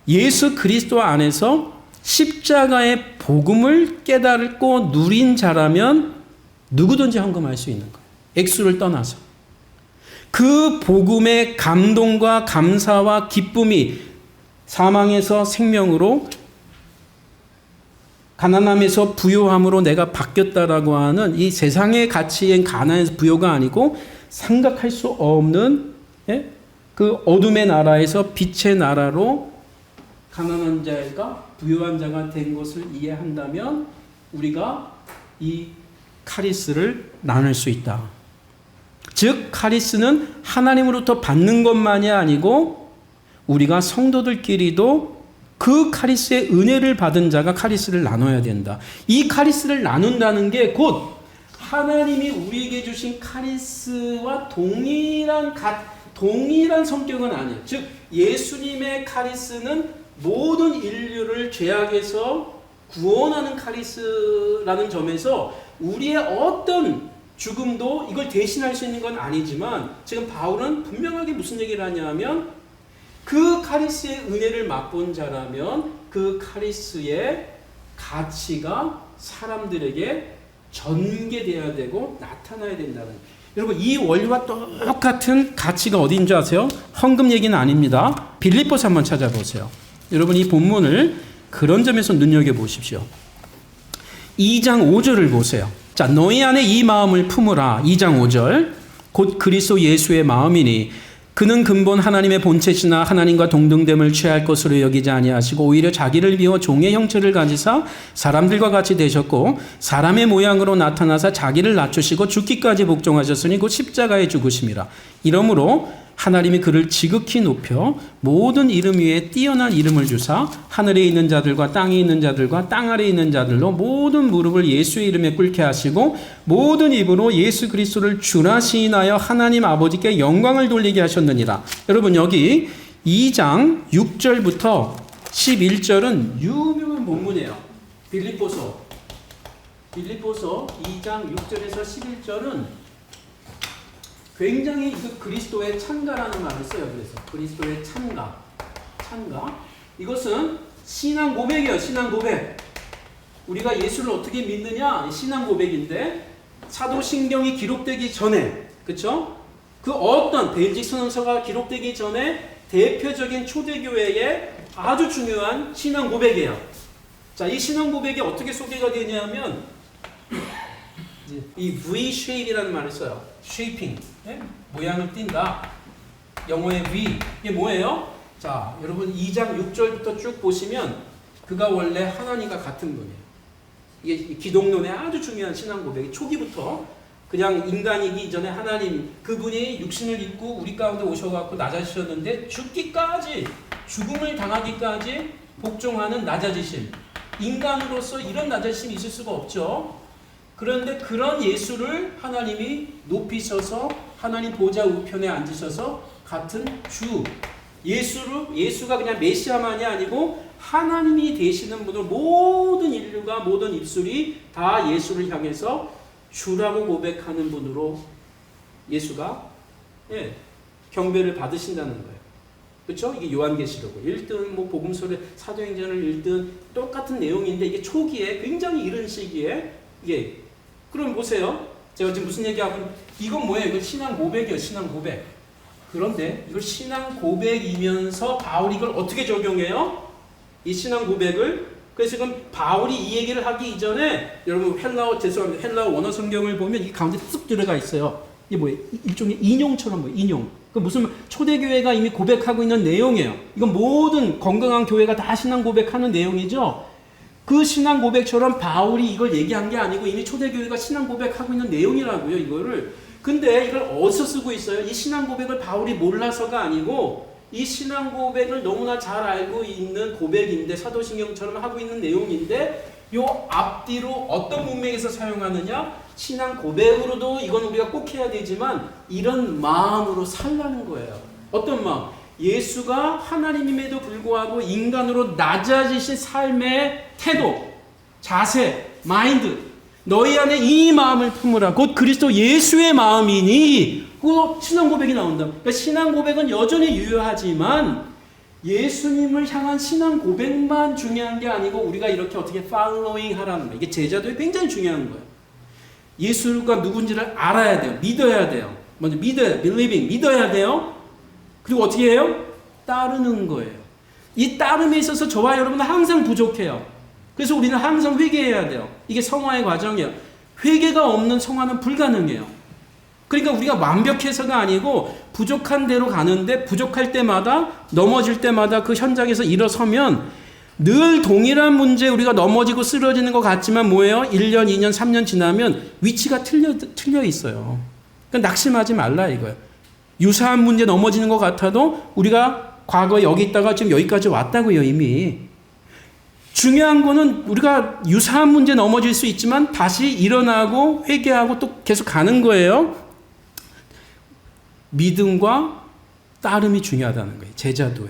예수 그리스도 안에서 십자가의 복음을 깨닫고 누린 자라면 누구든지 헌금할 수 있는 거예요. 액수를 떠나서. 그 복음의 감동과 감사와 기쁨이 사망에서 생명으로, 가난함에서 부요함으로 내가 바뀌었다라고 하는 이 세상의 가치인 가난에서 부요가 아니고 생각할 수 없는 그 어둠의 나라에서 빛의 나라로 가난한 자가 부요한 자가 된 것을 이해한다면 우리가 이 카리스를 나눌 수 있다. 즉 카리스는 하나님으로부터 받는 것만이 아니고 우리가 성도들끼리도 그 카리스의 은혜를 받은 자가 카리스를 나눠야 된다. 이 카리스를 나눈다는 게 곧 하나님이 우리에게 주신 카리스와 동일한 성격은 아니에요. 즉 예수님의 카리스는 모든 인류를 죄악에서 구원하는 카리스라는 점에서 우리의 어떤 죽음도 이걸 대신할 수 있는 건 아니지만 지금 바울은 분명하게 무슨 얘기를 하냐면 그 카리스의 은혜를 맛본 자라면 그 카리스의 가치가 사람들에게 전개되어야 되고 나타나야 된다는 거예요. 여러분 이 원리와 똑같은 가치가 어디인 줄 아세요? 헌금 얘기는 아닙니다. 빌립보서 한번 찾아보세요. 여러분 이 본문을 그런 점에서 눈여겨보십시오. 2장 5절을 보세요. 자, 너희 안에 이 마음을 품으라. 2장 5절. 곧 그리스도 예수의 마음이니 그는 근본 하나님의 본체시나 하나님과 동등됨을 취할 것으로 여기지 아니하시고 오히려 자기를 비워 종의 형체를 가지사 사람들과 같이 되셨고 사람의 모양으로 나타나사 자기를 낮추시고 죽기까지 복종하셨으니 곧 십자가에 죽으심이라. 이러므로 하나님이 그를 지극히 높여 모든 이름 위에 뛰어난 이름을 주사 하늘에 있는 자들과 땅에 있는 자들과 땅 아래에 있는 자들로 모든 무릎을 예수의 이름에 꿇게 하시고 모든 입으로 예수 그리스도를 주라 시인하여 하나님 아버지께 영광을 돌리게 하셨느니라. 여러분 여기 2장 6절부터 11절은 유명한 본문이에요. 빌립보서 2장 6절에서 11절은 굉장히 그리스도의 참가라는 말을 써요. 그래서 그리스도의 참가. 이것은 신앙 고백이에요. 신앙 고백. 우리가 예수를 어떻게 믿느냐? 신앙 고백인데 사도신경이 기록되기 전에, 그렇죠? 그 어떤 베일직 선언서가 기록되기 전에 대표적인 초대교회의 아주 중요한 신앙 고백이에요. 자, 이 신앙 고백이 어떻게 소개가 되냐면 이 V-shape이라는 말을 써요. shaping. 모양을 띈다. 영어의 V. 이게 뭐예요? 자, 여러분 2장 6절부터 쭉 보시면 그가 원래 하나님과 같은 분이에요. 이게 기독론의 아주 중요한 신앙 고백이 초기부터 그냥 인간이기 이전에 하나님 그분이 육신을 입고 우리 가운데 오셔갖고 낮아지셨는데 죽음을 당하기까지 복종하는 낮아지심. 인간으로서 이런 낮아지심이 있을 수가 없죠. 그런데 그런 예수를 하나님이 높이셔서 하나님 보좌 우편에 앉으셔서 같은 주 예수가 그냥 메시아만이 아니고 하나님이 되시는 분으로 모든 인류가 모든 입술이 다 예수를 향해서 주라고 고백하는 분으로 예수가 경배를 받으신다는 거예요. 그렇죠? 이게 요한계시록 1등 복음서를 사도행전을 1등 똑같은 내용인데 이게 초기에 굉장히 이른 시기에 이게 그럼 보세요. 제가 지금 무슨 얘기하고 이건 뭐예요? 이건 신앙 고백이에요. 신앙 고백. 그런데 이걸 신앙 고백이면서 바울이 이걸 어떻게 적용해요? 이 신앙 고백을 그래서 지금 바울이 이 얘기를 하기 이전에 여러분 헬라어 원어 성경을 보면 이 가운데 쓱 들어가 있어요. 이게 뭐예요? 일종의 인용처럼 뭐예요? 인용. 그 무슨 초대교회가 이미 고백하고 있는 내용이에요. 이건 모든 건강한 교회가 다 신앙 고백하는 내용이죠. 그 신앙 고백처럼 바울이 이걸 얘기한 게 아니고 이미 초대교회가 신앙 고백하고 있는 내용이라고요, 이거를. 근데 이걸 어디서 쓰고 있어요? 이 신앙 고백을 바울이 몰라서가 아니고 이 신앙 고백을 너무나 잘 알고 있는 고백인데 사도신경처럼 하고 있는 내용인데 요 앞뒤로 어떤 문맥에서 사용하느냐? 신앙 고백으로도 이건 우리가 꼭 해야 되지만 이런 마음으로 살라는 거예요. 어떤 마음? 예수가 하나님임에도 불구하고 인간으로 낮아지신 삶의 태도, 자세, 마인드 너희 안에 이 마음을 품으라. 곧 그리스도 예수의 마음이니 그 신앙 고백이 나온다. 그러니까 신앙 고백은 여전히 유효하지만 예수님을 향한 신앙 고백만 중요한 게 아니고 우리가 이렇게 어떻게 팔로잉 하라는 거예요. 이게 제자도에 굉장히 중요한 거예요. 예수가 누군지를 알아야 돼요. 믿어야 돼요. 먼저 믿어야 돼요. 그리고 어떻게 해요? 따르는 거예요. 이 따름에 있어서 저와 여러분은 항상 부족해요. 그래서 우리는 항상 회개해야 돼요. 이게 성화의 과정이에요. 회개가 없는 성화는 불가능해요. 그러니까 우리가 완벽해서가 아니고 부족한 대로 가는데 부족할 때마다 넘어질 때마다 그 현장에서 일어서면 늘 동일한 문제에 우리가 넘어지고 쓰러지는 것 같지만 뭐예요? 1년, 2년, 3년 지나면 위치가 틀려 있어요. 그러니까 낙심하지 말라 이거예요. 유사한 문제 넘어지는 것 같아도 우리가 과거에 여기 있다가 지금 여기까지 왔다고요, 이미. 중요한 거는 우리가 유사한 문제 넘어질 수 있지만 다시 일어나고 회개하고 또 계속 가는 거예요. 믿음과 따름이 중요하다는 거예요. 제자도에.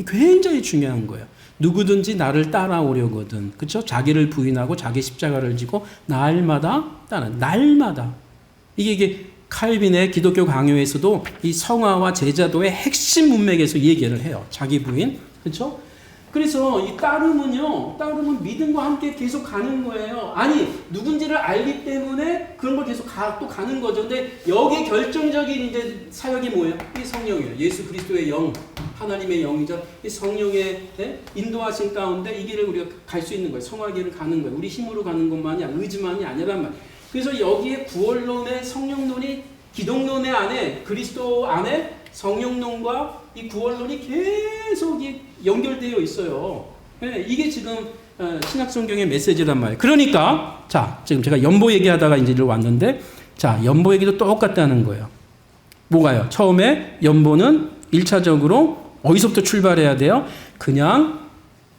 굉장히 중요한 거예요. 누구든지 나를 따라오려거든. 그렇죠? 자기를 부인하고 자기 십자가를 지고 날마다 따라. 날마다. 이게 칼빈의 기독교 강요에서도 이 성화와 제자도의 핵심 문맥에서 얘기를 해요. 자기 부인. 그렇죠? 그래서 이 따름은 믿음과 함께 계속 가는 거예요. 아니, 누군지를 알기 때문에 그런 걸 계속 또 가는 거죠. 근데 여기에 결정적인 이제 사역이 뭐예요? 이 성령이에요. 예수 그리스도의 영, 하나님의 영이죠. 이 성령의 인도하신 가운데 이 길을 우리가 갈 수 있는 거예요. 성화의 길을 가는 거예요. 우리 힘으로 가는 것만이 의지만이 아니란 말이에요. 그래서 여기에 구원론의 성령론이 기독론의 안에 그리스도 안에 성령론과 이 구원론이 계속 연결되어 있어요. 네, 이게 지금 신약 성경의 메시지란 말이에요. 그러니까 자, 지금 제가 연보 얘기하다가 이제 왔는데 자, 연보 얘기도 똑같다는 거예요. 뭐가요? 처음에 연보는 1차적으로 어디서부터 출발해야 돼요? 그냥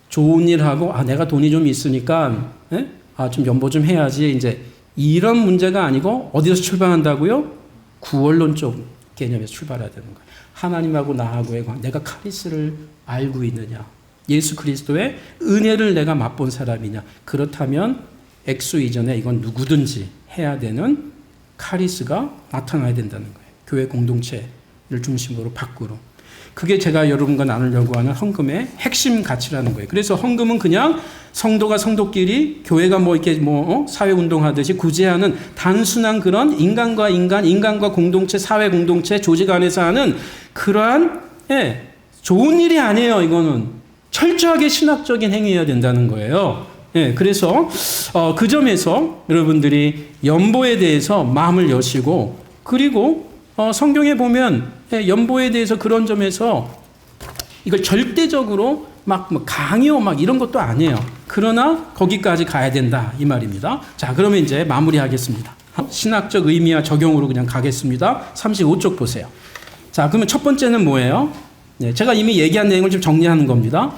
좋은 일 하고 내가 돈이 좀 있으니까 좀 연보 좀 해야지 이제 이런 문제가 아니고 어디서 출발한다고요? 구원론 쪽 개념에서 출발해야 되는 거예요. 하나님하고 나하고의 관계, 내가 카리스를 알고 있느냐, 예수 그리스도의 은혜를 내가 맛본 사람이냐. 그렇다면 엑소 이전에 이건 누구든지 해야 되는 카리스가 나타나야 된다는 거예요. 교회 공동체를 중심으로 밖으로. 그게 제가 여러분과 나누려고 하는 헌금의 핵심 가치라는 거예요. 그래서 헌금은 그냥 성도가 성도끼리 교회가 사회운동하듯이 구제하는 단순한 그런 인간과 공동체, 사회 공동체, 조직 안에서 하는 그러한 좋은 일이 아니에요. 이거는 철저하게 신학적인 행위여야 된다는 거예요. 그래서 그 점에서 여러분들이 연보에 대해서 마음을 여시고 그리고 성경에 보면 연보에 대해서 그런 점에서 이걸 절대적으로 강요 이런 것도 아니에요. 그러나 거기까지 가야 된다 이 말입니다. 자, 그러면 이제 마무리하겠습니다. 신학적 의미와 적용으로 그냥 가겠습니다. 35쪽 보세요. 자, 그러면 첫 번째는 뭐예요? 제가 이미 얘기한 내용을 좀 정리하는 겁니다.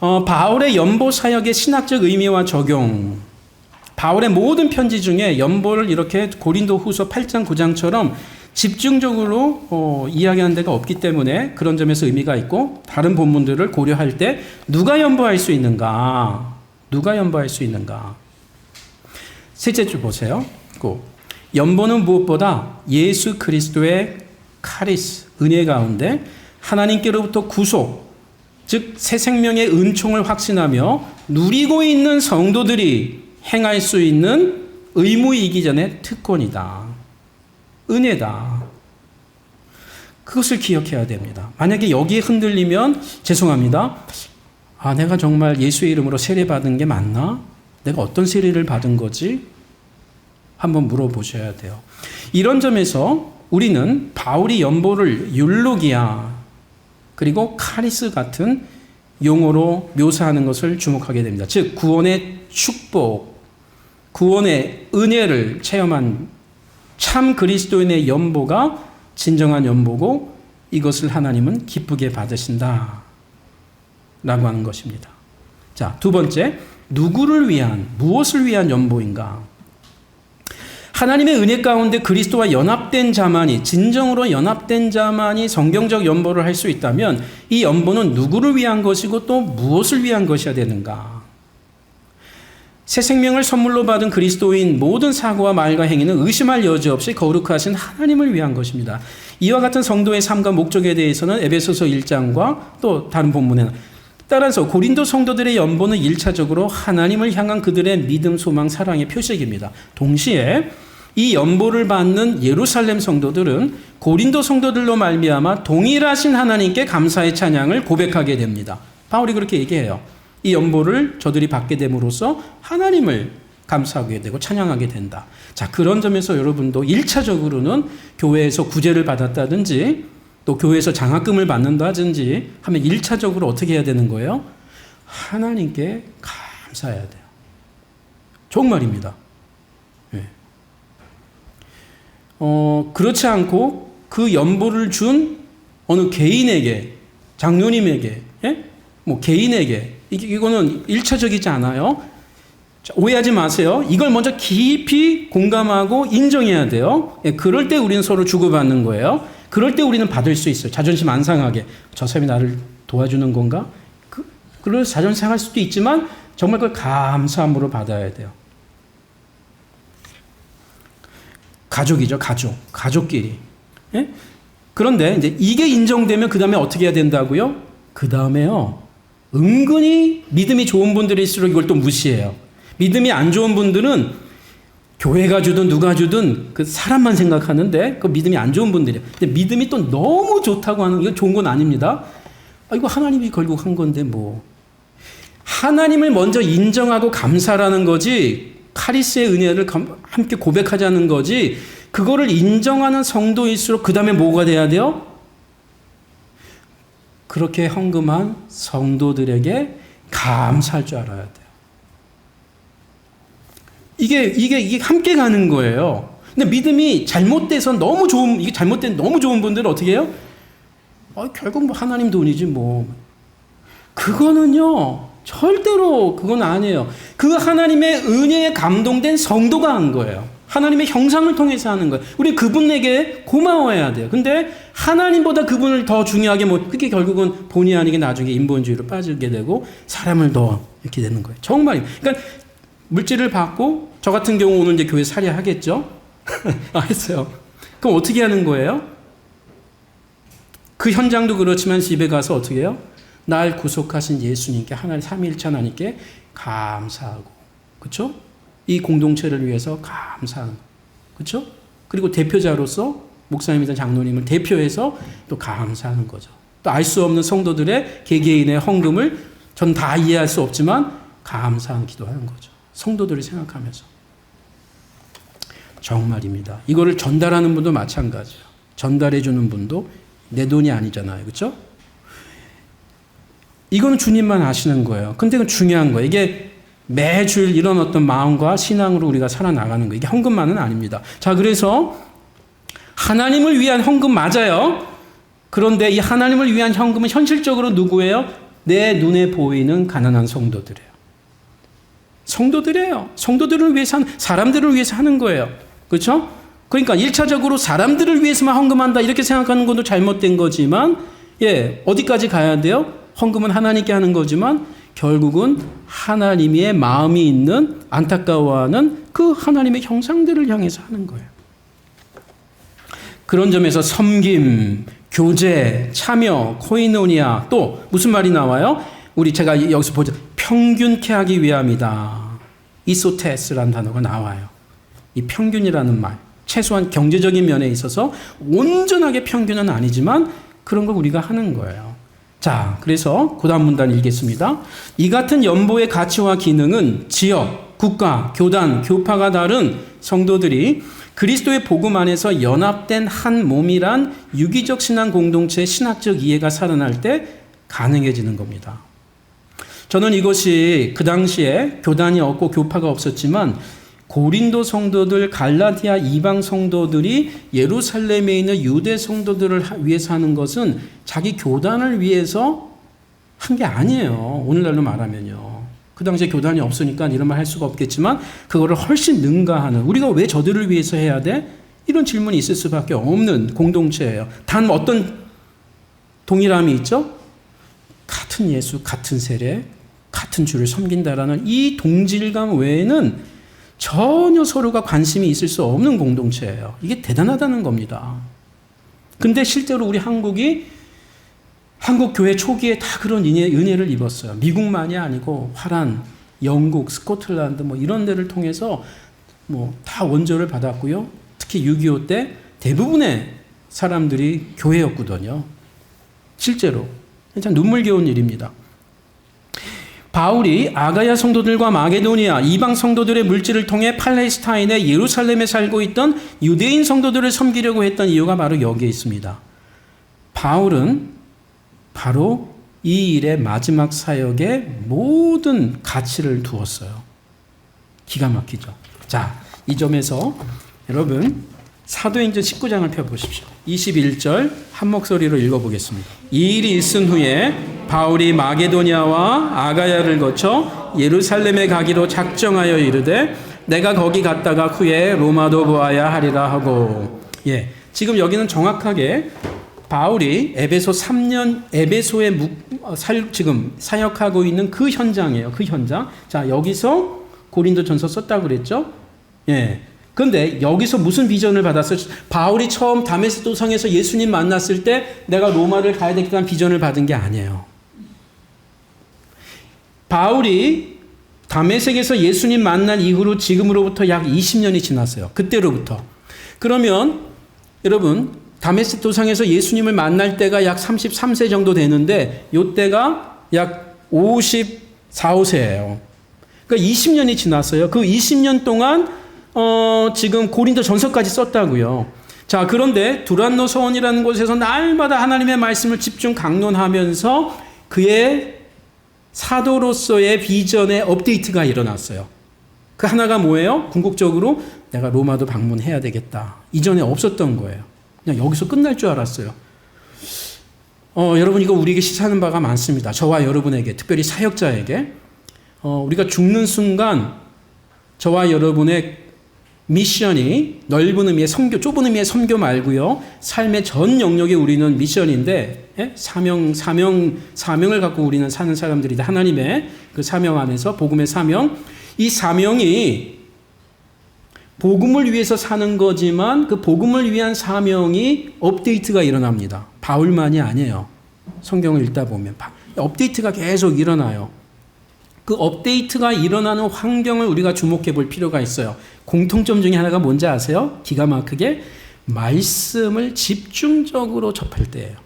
바울의 연보 사역의 신학적 의미와 적용. 바울의 모든 편지 중에 연보를 이렇게 고린도후서 8장 9장처럼 집중적으로 이야기하는 데가 없기 때문에 그런 점에서 의미가 있고 다른 본문들을 고려할 때 누가 연보할 수 있는가? 누가 연보할 수 있는가? 셋째 줄 보세요. 연보는 무엇보다 예수 그리스도의 카리스, 은혜 가운데 하나님께로부터 구속, 즉 새 생명의 은총을 확신하며 누리고 있는 성도들이 행할 수 있는 의무이기 전에 특권이다. 은혜다. 그것을 기억해야 됩니다. 만약에 여기에 흔들리면 죄송합니다. 내가 정말 예수의 이름으로 세례받은 게 맞나? 내가 어떤 세례를 받은 거지? 한번 물어보셔야 돼요. 이런 점에서 우리는 바울이 연보를 율로기아 그리고 카리스 같은 용어로 묘사하는 것을 주목하게 됩니다. 즉 구원의 축복, 구원의 은혜를 체험한 참 그리스도인의 연보가 진정한 연보고 이것을 하나님은 기쁘게 받으신다 라고 하는 것입니다. 자, 두 번째, 누구를 위한, 무엇을 위한 연보인가? 하나님의 은혜 가운데 그리스도와 연합된 자만이, 진정으로 연합된 자만이 성경적 연보를 할 수 있다면 이 연보는 누구를 위한 것이고 또 무엇을 위한 것이어야 되는가? 새 생명을 선물로 받은 그리스도인 모든 사고와 말과 행위는 의심할 여지 없이 거룩하신 하나님을 위한 것입니다. 이와 같은 성도의 삶과 목적에 대해서는 에베소서 1장과 또 다른 본문에는 따라서 고린도 성도들의 연보는 1차적으로 하나님을 향한 그들의 믿음, 소망, 사랑의 표식입니다. 동시에 이 연보를 받는 예루살렘 성도들은 고린도 성도들로 말미암아 동일하신 하나님께 감사의 찬양을 고백하게 됩니다. 바울이 그렇게 얘기해요. 이 연보를 저들이 받게 됨으로써 하나님을 감사하게 되고 찬양하게 된다. 자, 그런 점에서 여러분도 1차적으로는 교회에서 구제를 받았다든지 또 교회에서 장학금을 받는다든지 하면 1차적으로 어떻게 해야 되는 거예요? 하나님께 감사해야 돼요. 정말입니다. 네. 그렇지 않고 그 연보를 준 어느 개인에게, 장로님에게, 예? 뭐 개인에게, 이거는 1차적이지 않아요. 자, 오해하지 마세요. 이걸 먼저 깊이 공감하고 인정해야 돼요. 예, 그럴 때 우리는 서로 주고받는 거예요. 그럴 때 우리는 받을 수 있어요. 자존심 안 상하게. 저 사람이 나를 도와주는 건가? 그걸 자존심 상할 수도 있지만 정말 그걸 감사함으로 받아야 돼요. 가족이죠, 가족끼리. 예? 그런데 이제 이게 인정되면 그 다음에 어떻게 해야 된다고요? 그 다음에요, 은근히 믿음이 좋은 분들일수록 이걸 또 무시해요. 믿음이 안 좋은 분들은 교회가 주든 누가 주든 그 사람만 생각하는데 그 믿음이 안 좋은 분들이에요. 근데 믿음이 또 너무 좋다고 하는, 이거 좋은 건 아닙니다. 이거 하나님이 결국 한 건데 뭐. 하나님을 먼저 인정하고 감사라는 거지, 카리스의 은혜를 함께 고백하자는 거지, 그거를 인정하는 성도일수록 그 다음에 뭐가 돼야 돼요? 그렇게 헌금한 성도들에게 감사할 줄 알아야 돼요. 이게 함께 가는 거예요. 근데 믿음이 잘못돼서 이게 잘못된 너무 좋은 분들은 어떻게 해요? 결국 뭐 하나님 돈이지 뭐. 그거는요, 절대로 그건 아니에요. 그 하나님의 은혜에 감동된 성도가 한 거예요. 하나님의 형상을 통해서 하는 거예요. 우리 그분에게 고마워해야 돼요. 근데 하나님보다 그분을 더 중요하게 그게 결국은 본의 아니게 나중에 인본주의로 빠지게 되고 사람을 더 이렇게 되는 거예요. 정말이에요. 그러니까 물질을 받고 저 같은 경우 오늘 이제 교회 살이하겠죠? 했어요. 그럼 어떻게 하는 거예요? 그 현장도 그렇지만 집에 가서 어떻게 해요? 날 구속하신 예수님께, 하나님 삼위일체 하나님께 감사하고, 그렇죠? 이 공동체를 위해서 감사하는, 그렇죠? 그리고 대표자로서 목사님이든 장로님을 대표해서 또 감사하는 거죠. 또 알 수 없는 성도들의 개개인의 헌금을 전 다 이해할 수 없지만 감사한 기도하는 거죠. 성도들을 생각하면서. 정말입니다. 이거를 전달하는 분도 마찬가지예요. 전달해 주는 분도 내 돈이 아니잖아요. 그렇죠? 이거는 주님만 아시는 거예요. 근데 이건 중요한 거예요. 이게 매주일 이런 어떤 마음과 신앙으로 우리가 살아나가는 거예요. 이게 헌금만은 아닙니다. 자, 그래서 하나님을 위한 헌금 맞아요. 그런데 이 하나님을 위한 헌금은 현실적으로 누구예요? 내 눈에 보이는 가난한 성도들이에요. 성도들이에요. 성도들을 위해서 사람들을 위해서 하는 거예요. 그렇죠? 그러니까 1차적으로 사람들을 위해서만 헌금한다 이렇게 생각하는 것도 잘못된 거지만, 예, 어디까지 가야 돼요? 헌금은 하나님께 하는 거지만 결국은 하나님의 마음이 있는, 안타까워하는 그 하나님의 형상들을 향해서 하는 거예요. 그런 점에서 섬김, 교제, 참여, 코이노니아, 또 무슨 말이 나와요? 제가 여기서 보죠. 평균케 하기 위함이다. 이소테스라는 단어가 나와요. 이 평균이라는 말, 최소한 경제적인 면에 있어서 온전하게 평균은 아니지만 그런 걸 우리가 하는 거예요. 자, 그래서 그 다음 문단 읽겠습니다. 이 같은 연보의 가치와 기능은 지역, 국가, 교단, 교파가 다른 성도들이 그리스도의 복음 안에서 연합된 한 몸이란 유기적 신앙 공동체의 신학적 이해가 살아날 때 가능해지는 겁니다. 저는 이것이 그 당시에 교단이 없고 교파가 없었지만 고린도 성도들, 갈라디아 이방 성도들이 예루살렘에 있는 유대 성도들을 위해서 하는 것은 자기 교단을 위해서 한 게 아니에요. 오늘날로 말하면요. 그 당시에 교단이 없으니까 이런 말 할 수가 없겠지만 그거를 훨씬 능가하는, 우리가 왜 저들을 위해서 해야 돼? 이런 질문이 있을 수밖에 없는 공동체예요. 단 어떤 동일함이 있죠? 같은 예수, 같은 세례, 같은 주를 섬긴다라는 이 동질감 외에는 전혀 서로가 관심이 있을 수 없는 공동체예요. 이게 대단하다는 겁니다. 근데 실제로 우리 한국 교회 초기에 다 그런 은혜를 입었어요. 미국만이 아니고 화란, 영국, 스코틀랜드 뭐 이런 데를 통해서 뭐 다 원조를 받았고요. 특히 6.25 때 대부분의 사람들이 교회였거든요. 실제로. 참 눈물겨운 일입니다. 바울이 아가야 성도들과 마게도니아 이방 성도들의 물질을 통해 팔레스타인의 예루살렘에 살고 있던 유대인 성도들을 섬기려고 했던 이유가 바로 여기에 있습니다. 바울은 바로 이 일의 마지막 사역에 모든 가치를 두었어요. 기가 막히죠. 자, 이 점에서 여러분 사도행전 19장을 펴보십시오. 21절 한 목소리로 읽어보겠습니다. 이 일이 있은 후에 바울이 마게도니아와 아가야를 거쳐 예루살렘에 가기로 작정하여 이르되 내가 거기 갔다가 후에 로마도 보아야 하리라 하고. 예, 지금 여기는 정확하게 바울이 에베소 3년 에베소에 지금 사역하고 있는 그 현장이에요. 그 현장. 자, 여기서 고린도전서 썼다고 그랬죠? 예. 근데 여기서 무슨 비전을 받았어요? 바울이 처음 다메섹 도상에서 예수님 만났을 때 내가 로마를 가야 되겠다는 비전을 받은 게 아니에요. 바울이 다메섹에서 예수님 만난 이후로 지금으로부터 약 20년이 지났어요. 그때로부터. 그러면 여러분 다메섹 도상에서 예수님을 만날 때가 약 33세 정도 되는데 이때가 약 54, 5세예요. 그러니까 20년이 지났어요. 그 20년 동안 지금 고린도 전서까지 썼다고요. 자, 그런데 두란노 서원이라는 곳에서 날마다 하나님의 말씀을 집중 강론하면서 그의 사도로서의 비전의 업데이트가 일어났어요. 그 하나가 뭐예요? 궁극적으로 내가 로마도 방문해야 되겠다. 이전에 없었던 거예요. 그냥 여기서 끝날 줄 알았어요. 여러분 이거 우리에게 시사하는 바가 많습니다. 저와 여러분에게, 특별히 사역자에게. 우리가 죽는 순간 저와 여러분의 미션이 넓은 의미의 선교, 좁은 의미의 선교 말고요. 삶의 전 영역에 우리는 미션인데, 예? 사명을 갖고 우리는 사는 사람들이다. 하나님의 그 사명 안에서 복음의 사명. 이 사명이 복음을 위해서 사는 거지만 그 복음을 위한 사명이 업데이트가 일어납니다. 바울만이 아니에요. 성경을 읽다 보면 업데이트가 계속 일어나요. 그 업데이트가 일어나는 환경을 우리가 주목해 볼 필요가 있어요. 공통점 중에 하나가 뭔지 아세요? 기가 막히게 말씀을 집중적으로 접할 때예요.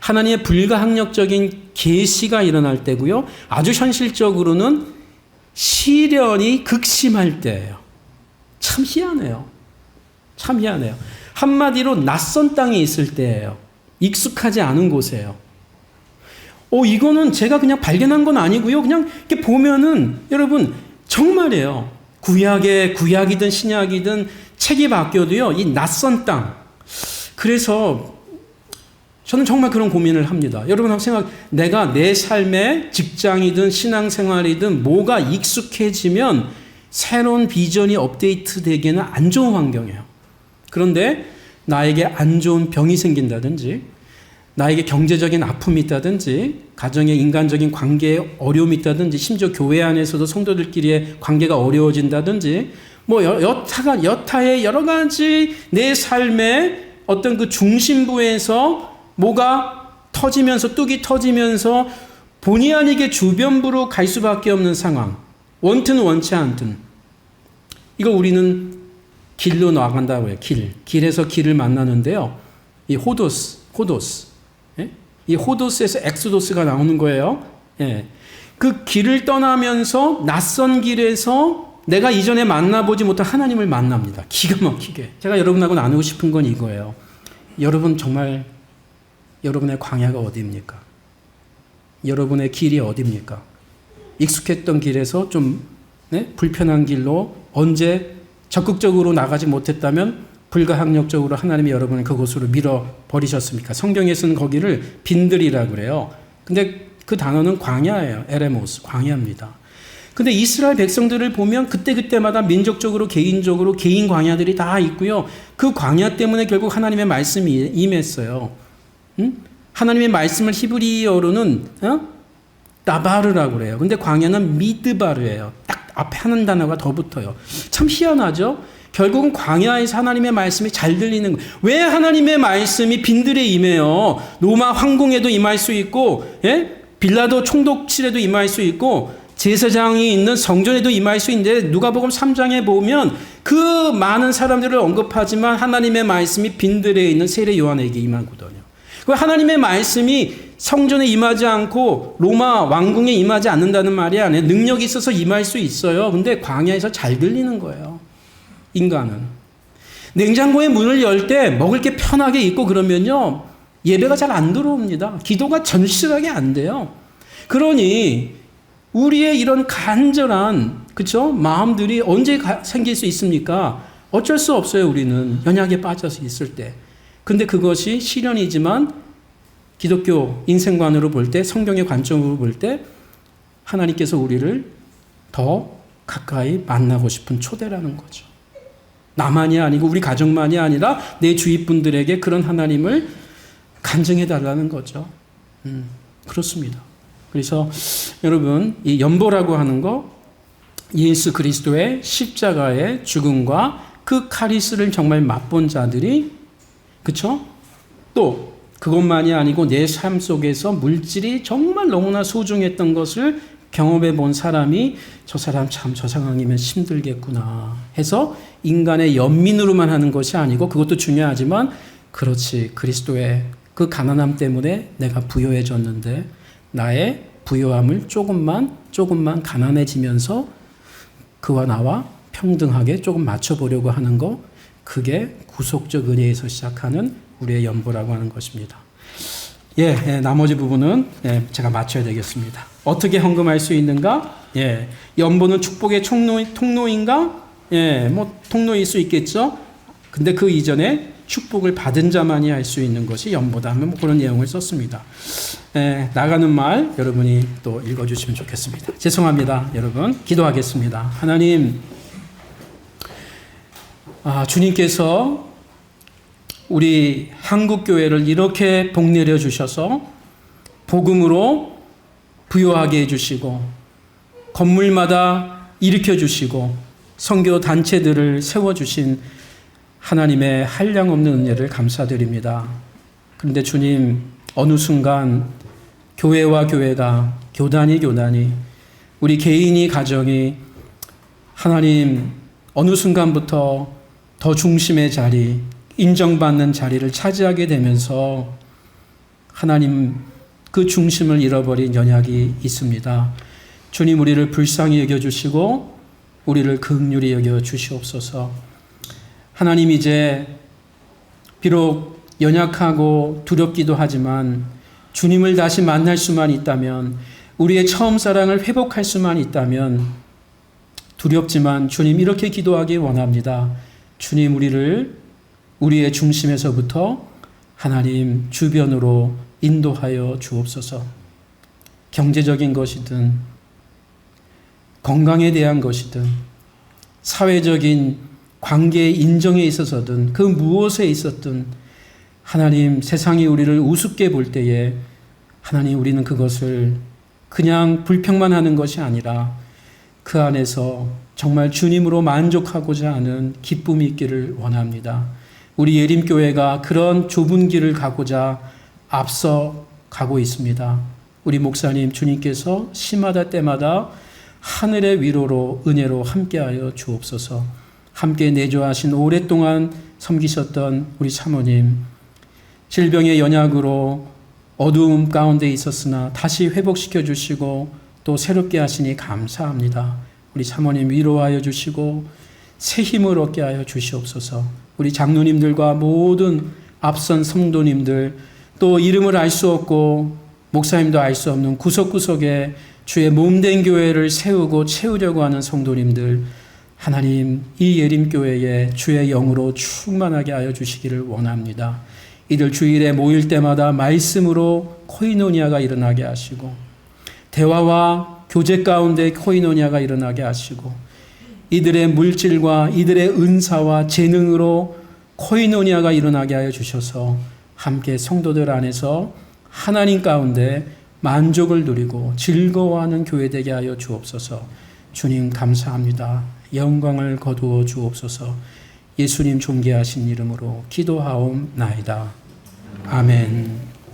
하나님의 불가항력적인 계시가 일어날 때고요. 아주 현실적으로는 시련이 극심할 때예요. 참 희한해요. 참 희한해요. 한마디로 낯선 땅에 있을 때예요. 익숙하지 않은 곳이에요. 이거는 제가 그냥 발견한 건 아니고요. 그냥 이렇게 보면은 여러분 정말이에요. 구약이든 신약이든 책이 바뀌어도요. 이 낯선 땅. 그래서 저는 정말 그런 고민을 합니다. 여러분 내가 내 삶에 직장이든 신앙생활이든 뭐가 익숙해지면 새로운 비전이 업데이트 되기에는 안 좋은 환경이에요. 그런데 나에게 안 좋은 병이 생긴다든지 나에게 경제적인 아픔이 있다든지 가정의 인간적인 관계에 어려움이 있다든지 심지어 교회 안에서도 성도들끼리의 관계가 어려워진다든지 뭐 여타의 여러 가지 내 삶의 어떤 그 중심부에서 뭐가 터지면서 뚝이 터지면서 본의 아니게 주변부로 갈 수밖에 없는 상황. 원튼 원치 않든 이걸 우리는 길로 나간다고 해요. 길에서 길을 만나는데요. 이 호도스 예? 이 호도스에서 엑소도스가 나오는 거예요. 예. 그 길을 떠나면서 낯선 길에서 내가 이전에 만나보지 못한 하나님을 만납니다. 기가 막히게. 제가 여러분하고 나누고 싶은 건 이거예요. 여러분 정말 여러분의 광야가 어디입니까? 여러분의 길이 어디입니까? 익숙했던 길에서 좀 불편한 길로 언제 적극적으로 나가지 못했다면 불가항력적으로 하나님이 여러분을 그곳으로 밀어버리셨습니까? 성경에서는 거기를 빈들이라고 그래요. 근데 그 단어는 광야예요. 에레모스, 광야입니다. 근데 이스라엘 백성들을 보면 그때마다 민족적으로 개인적으로 개인 광야들이 다 있고요. 그 광야 때문에 결국 하나님의 말씀이 임했어요. 하나님의 말씀을 히브리어로는 나바르라고 그래요. 근데 광야는 미드바르예요. 딱 앞에 하는 단어가 더 붙어요. 참 희한하죠? 결국은 광야에서 하나님의 말씀이 잘 들리는 거예요. 왜 하나님의 말씀이 빈들에 임해요? 로마 황궁에도 임할 수 있고 빌라도 총독실에도 임할 수 있고 제사장이 있는 성전에도 임할 수 있는데 누가복음 3장에 보면 그 많은 사람들을 언급하지만 하나님의 말씀이 빈들에 있는 세례 요한에게 임하거든요. 그 하나님의 말씀이 성전에 임하지 않고 로마 왕궁에 임하지 않는다는 말이 아니에요. 능력이 있어서 임할 수 있어요. 근데 광야에서 잘 들리는 거예요. 인간은. 냉장고의 문을 열 때 먹을 게 편하게 있고 그러면요. 예배가 잘 안 들어옵니다. 기도가 전실하게 안 돼요. 그러니 우리의 이런 간절한 그쵸? 마음들이 언제 생길 수 있습니까? 어쩔 수 없어요. 우리는 연약에 빠져서 있을 때. 근데 그것이 시련이지만 기독교 인생관으로 볼 때, 성경의 관점으로 볼 때 하나님께서 우리를 더 가까이 만나고 싶은 초대라는 거죠. 나만이 아니고 우리 가정만이 아니라 내 주위 분들에게 그런 하나님을 간증해 달라는 거죠. 그렇습니다. 그래서 여러분 이 연보라고 하는 거 예수 그리스도의 십자가의 죽음과 그 카리스를 정말 맛본 자들이 그렇죠? 또 그것만이 아니고 내 삶 속에서 물질이 정말 너무나 소중했던 것을 경험해 본 사람이 저 사람 참 저 상황이면 힘들겠구나 해서 인간의 연민으로만 하는 것이 아니고 그것도 중요하지만 그렇지 그리스도의 그 가난함 때문에 내가 부유해졌는데 나의 부유함을 조금만 가난해지면서 그와 나와 평등하게 조금 맞춰보려고 하는 거 그게 구속적 은혜에서 시작하는 우리의 연보라고 하는 것입니다. 나머지 부분은 제가 맞춰야 되겠습니다. 어떻게 헌금할 수 있는가? 연보는 축복의 통로인가? 통로일 수 있겠죠. 근데 그 이전에 축복을 받은 자만이 할 수 있는 것이 연보다 하면 그런 내용을 썼습니다. 나가는 말 여러분이 또 읽어주시면 좋겠습니다. 죄송합니다. 여러분 기도하겠습니다. 하나님 주님께서 우리 한국교회를 이렇게 복내려 주셔서 복음으로 부유하게 해주시고 건물마다 일으켜 주시고 선교 단체들을 세워주신 하나님의 한량없는 은혜를 감사드립니다. 그런데 주님 어느 순간 교회와 교회가 교단이 우리 개인이 가정이 하나님 어느 순간부터 더 중심의 자리 인정받는 자리를 차지하게 되면서 하나님 그 중심을 잃어버린 연약이 있습니다. 주님 우리를 불쌍히 여겨주시고 우리를 긍휼히 여겨주시옵소서. 하나님 이제 비록 연약하고 두렵기도 하지만 주님을 다시 만날 수만 있다면 우리의 처음 사랑을 회복할 수만 있다면 두렵지만 주님 이렇게 기도하기 원합니다. 주님 우리의 중심에서부터 하나님 주변으로 인도하여 주옵소서. 경제적인 것이든 건강에 대한 것이든 사회적인 관계의 인정에 있어서든 그 무엇에 있었든 하나님 세상이 우리를 우습게 볼 때에 하나님 우리는 그것을 그냥 불평만 하는 것이 아니라 그 안에서 정말 주님으로 만족하고자 하는 기쁨이 있기를 원합니다. 우리 예림교회가 그런 좁은 길을 가고자 앞서 가고 있습니다. 우리 목사님 주님께서 시마다 때마다 하늘의 위로로 은혜로 함께하여 주옵소서. 함께 내조하신 오랫동안 섬기셨던 우리 사모님 질병의 연약으로 어두움 가운데 있었으나 다시 회복시켜 주시고 또 새롭게 하시니 감사합니다. 우리 사모님 위로하여 주시고 새 힘을 얻게 하여 주시옵소서. 우리 장로님들과 모든 앞선 성도님들 또 이름을 알 수 없고 목사님도 알 수 없는 구석구석에 주의 몸된 교회를 세우고 채우려고 하는 성도님들 하나님 이 예림교회에 주의 영으로 충만하게 하여 주시기를 원합니다. 이들 주일에 모일 때마다 말씀으로 코이노니아가 일어나게 하시고 대화와 교제 가운데 코이노니아가 일어나게 하시고 이들의 물질과 이들의 은사와 재능으로 코이노니아가 일어나게 하여 주셔서 함께 성도들 안에서 하나님 가운데 만족을 누리고 즐거워하는 교회 되게 하여 주옵소서. 주님 감사합니다. 영광을 거두어 주옵소서. 예수님 존귀하신 이름으로 기도하옵나이다. 아멘.